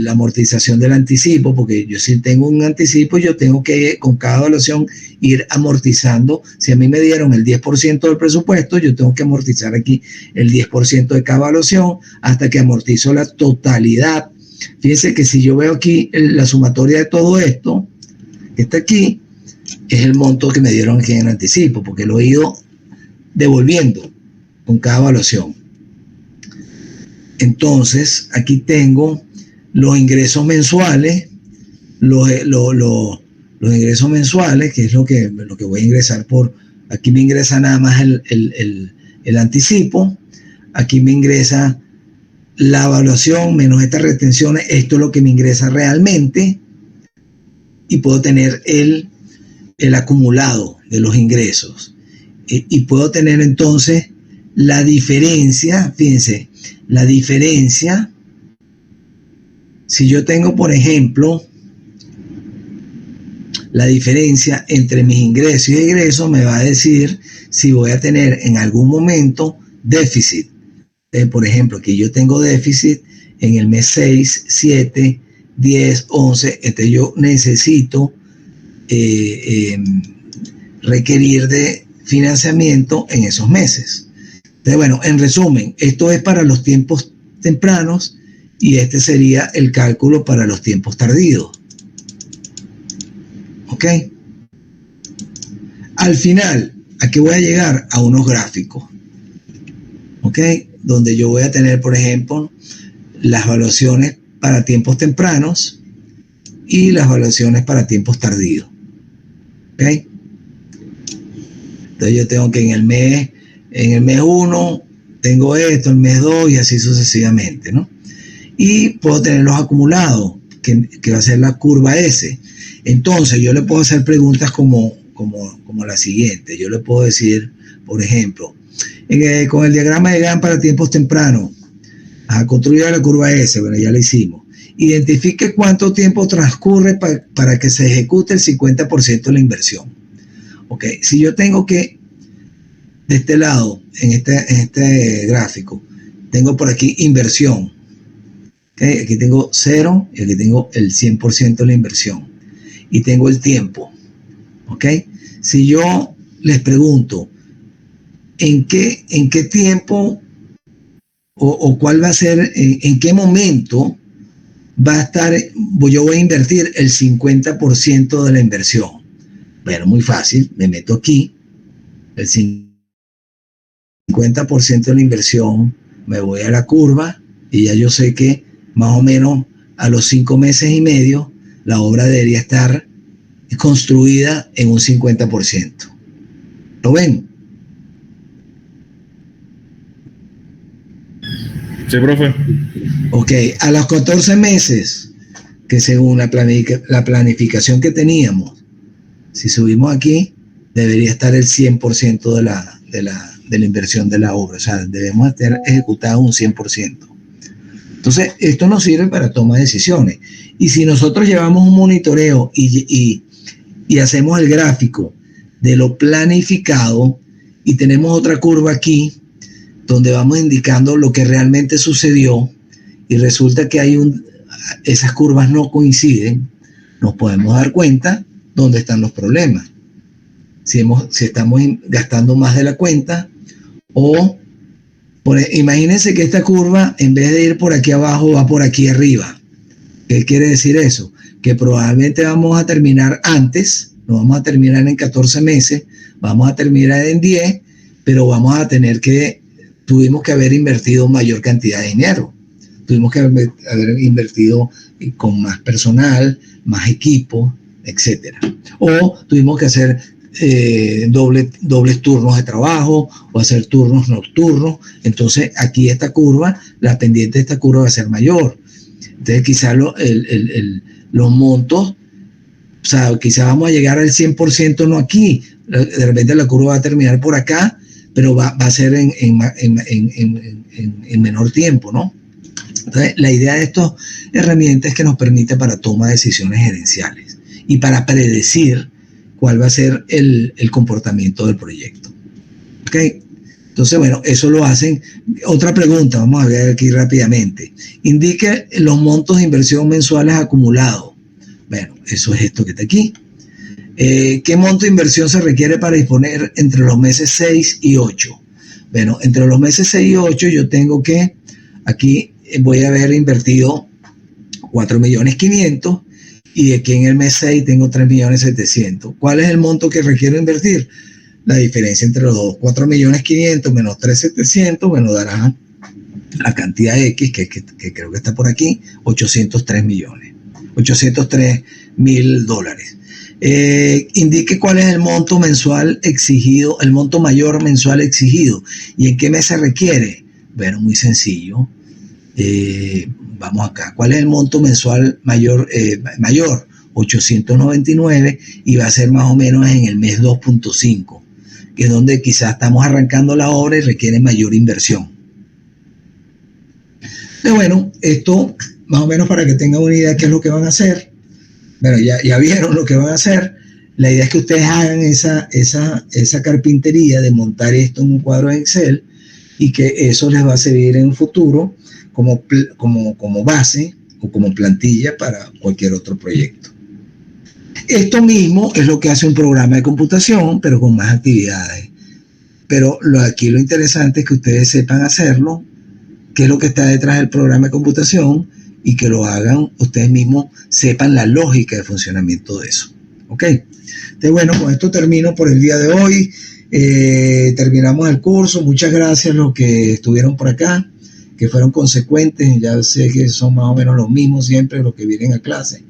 la amortización del anticipo, porque yo si tengo un anticipo, yo tengo que con cada evaluación ir amortizando. Si a mí me dieron el 10% del presupuesto, yo tengo que amortizar aquí el 10% de cada evaluación hasta que amortizo la totalidad. Fíjense que si yo veo aquí la sumatoria de todo esto, que está aquí, es el monto que me dieron aquí en el anticipo, porque lo he ido devolviendo con cada evaluación. Entonces, aquí tengo los ingresos mensuales, los ingresos mensuales, que es lo que voy a ingresar por, aquí me ingresa nada más el anticipo, aquí me ingresa la evaluación menos estas retenciones, esto es lo que me ingresa realmente, y puedo tener el acumulado de los ingresos. Y puedo tener entonces la diferencia, fíjense, la diferencia, si yo tengo, por ejemplo, la diferencia entre mis ingresos y egresos, me va a decir si voy a tener en algún momento déficit. Por ejemplo, aquí yo tengo déficit en el mes 6, 7, 10, 11, entonces yo necesito requerir de financiamiento en esos meses. Entonces, bueno, en resumen, esto es para los tiempos tempranos y este sería el cálculo para los tiempos tardíos. ¿Ok? Al final, aquí voy a llegar a unos gráficos. ¿Ok? Donde yo voy a tener, por ejemplo, las evaluaciones para tiempos tempranos y las evaluaciones para tiempos tardíos. ¿Ok? Entonces yo tengo que en el mes 1 tengo esto, el mes 2 y así sucesivamente, ¿no? Y puedo tener los acumulados, que va a ser la curva S. Entonces yo le puedo hacer preguntas como la siguiente. Yo le puedo decir, por ejemplo, con el diagrama de Gantt para tiempos tempranos, construir la curva S, bueno, ya la hicimos. Identifique cuánto tiempo transcurre para que se ejecute el 50% de la inversión. Ok, si yo tengo que, de este lado, en este gráfico, tengo por aquí inversión. Okay, aquí tengo 0 y aquí tengo el 100% de la inversión. Y tengo el tiempo. Ok, si yo les pregunto, ¿en qué tiempo o cuál va a ser, en qué momento va a estar, yo voy a invertir el 50% de la inversión? Bueno, muy fácil, me meto aquí, el 50% de la inversión, me voy a la curva y ya yo sé que más o menos a los 5 meses y medio la obra debería estar construida en un 50%. ¿Lo ven? Sí, profe. Ok, a los 14 meses, que según la planificación que teníamos, si subimos aquí, debería estar el 100% de la inversión de la obra. O sea, debemos tener ejecutado un 100%. Entonces, esto nos sirve para tomar decisiones. Y si nosotros llevamos un monitoreo y hacemos el gráfico de lo planificado y tenemos otra curva aquí, donde vamos indicando lo que realmente sucedió y resulta que esas curvas no coinciden, nos podemos dar cuenta dónde están los problemas. Si estamos gastando más de la cuenta o imagínense que esta curva en vez de ir por aquí abajo va por aquí arriba. ¿Qué quiere decir eso? Que probablemente vamos a terminar antes, no vamos a terminar en 14 meses, vamos a terminar en 10, pero tuvimos que haber invertido mayor cantidad de dinero. Tuvimos que haber invertido con más personal, más equipo, etcétera. O tuvimos que hacer dobles turnos de trabajo o hacer turnos nocturnos. Entonces aquí esta curva, la pendiente de esta curva va a ser mayor. Entonces quizás los montos, o sea, quizás vamos a llegar al 100%, no aquí. De repente la curva va a terminar por acá, pero va a ser en menor tiempo, ¿no? Entonces, la idea de estas herramientas es que nos permite para toma de decisiones gerenciales y para predecir cuál va a ser el comportamiento del proyecto. ¿Ok? Entonces, bueno, eso lo hacen. Otra pregunta, vamos a ver aquí rápidamente. Indique los montos de inversión mensuales acumulados. Bueno, eso es esto que está aquí. ¿Qué monto de inversión se requiere para disponer entre los meses 6 y 8? Bueno, entre los meses 6 y 8 yo tengo que, aquí voy a haber invertido 4.500.000 y aquí en el mes 6 tengo 3.700.000. ¿Cuál es el monto que requiero invertir? La diferencia entre los dos, 4.500.000 menos 3.700.000, bueno, dará la cantidad X, que creo que está por aquí, 803.000 dólares. Indique cuál es el monto mensual exigido, el monto mayor mensual exigido y en qué mes se requiere. Bueno, muy sencillo. Vamos acá. ¿Cuál es el monto mensual mayor? 899 y va a ser más o menos en el mes 2.5, que es donde quizás estamos arrancando la obra y requiere mayor inversión. Pero bueno, esto más o menos para que tengan una idea de qué es lo que van a hacer. Bueno, ya vieron lo que van a hacer. La idea es que ustedes hagan esa carpintería de montar esto en un cuadro de Excel y que eso les va a servir en un futuro como base o como plantilla para cualquier otro proyecto. Esto mismo es lo que hace un programa de computación, pero con más actividades. Pero aquí lo interesante es que ustedes sepan hacerlo, qué es lo que está detrás del programa de computación y que lo hagan ustedes mismos, sepan la lógica de funcionamiento de eso. ¿Ok? Entonces, bueno, con esto termino por el día de hoy. Terminamos el curso. Muchas gracias a los que estuvieron por acá, que fueron consecuentes. Ya sé que son más o menos los mismos siempre los que vienen a clase.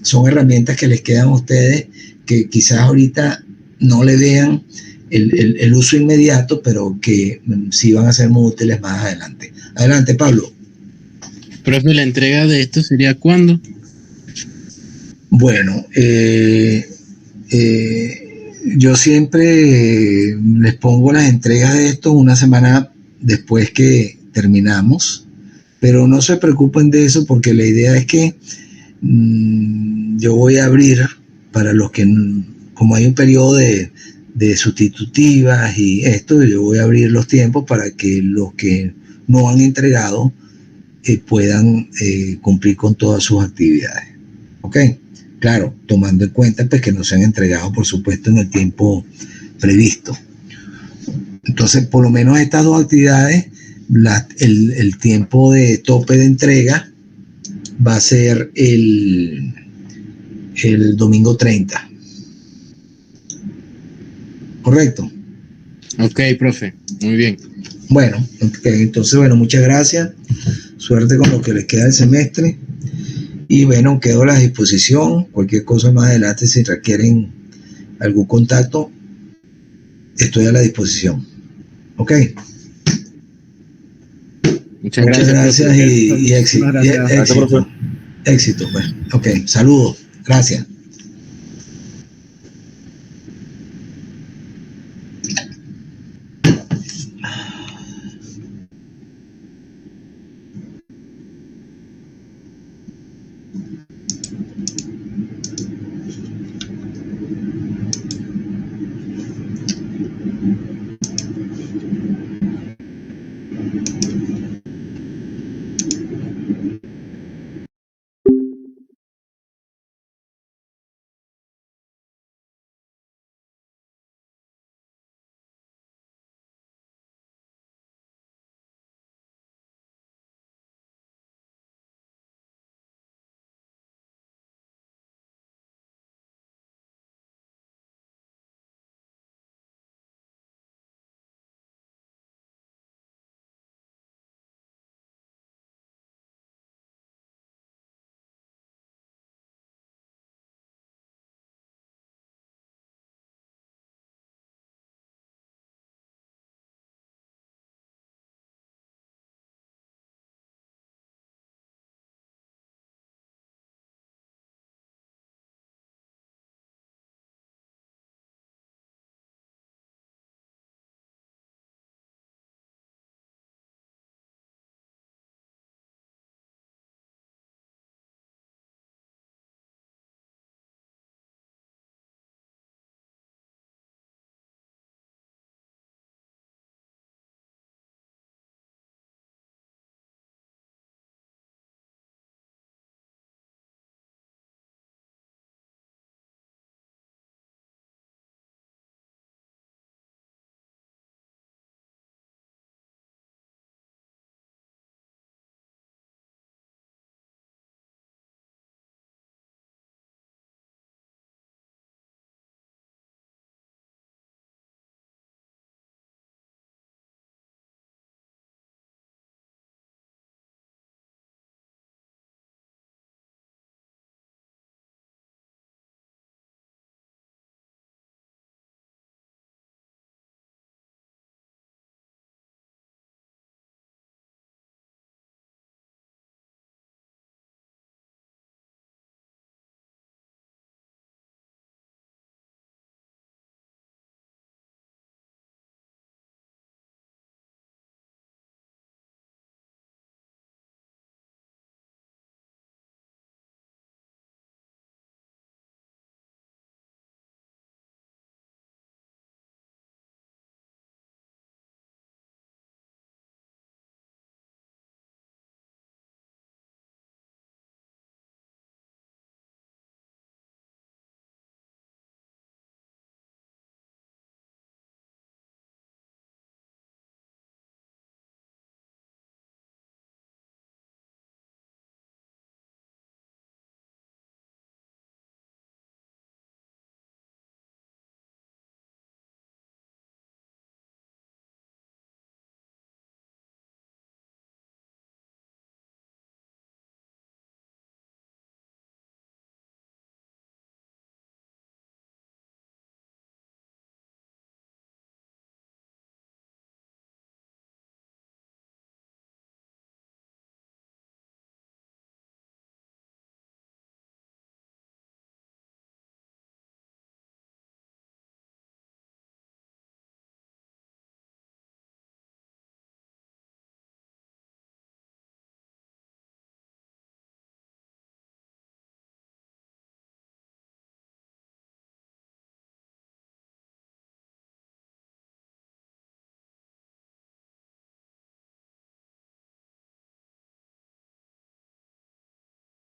Son herramientas que les quedan a ustedes, que quizás ahorita no le vean el uso inmediato, pero que sí van a ser muy útiles más adelante. Adelante, Pablo. Profe, ¿la entrega de esto sería cuándo? Bueno, yo siempre les pongo las entregas de esto una semana después que terminamos, pero no se preocupen de eso porque la idea es que yo voy a abrir para los que, como hay un periodo de sustitutivas y esto, yo voy a abrir los tiempos para que los que no han entregado puedan cumplir con todas sus actividades. ¿Ok? Claro, tomando en cuenta pues, que no se han entregado, por supuesto, en el tiempo previsto. Entonces, por lo menos estas dos actividades, el tiempo de tope de entrega va a ser el domingo 30. ¿Correcto? Ok, profe, muy bien. Bueno, entonces, bueno, muchas gracias. Suerte con lo que les queda del semestre. Y bueno, quedo a la disposición. Cualquier cosa más adelante, si requieren algún contacto, estoy a la disposición. ¿Ok? Muchas gracias y éxito. Gracias, profe. Éxito, pues. Ok, saludos. Gracias.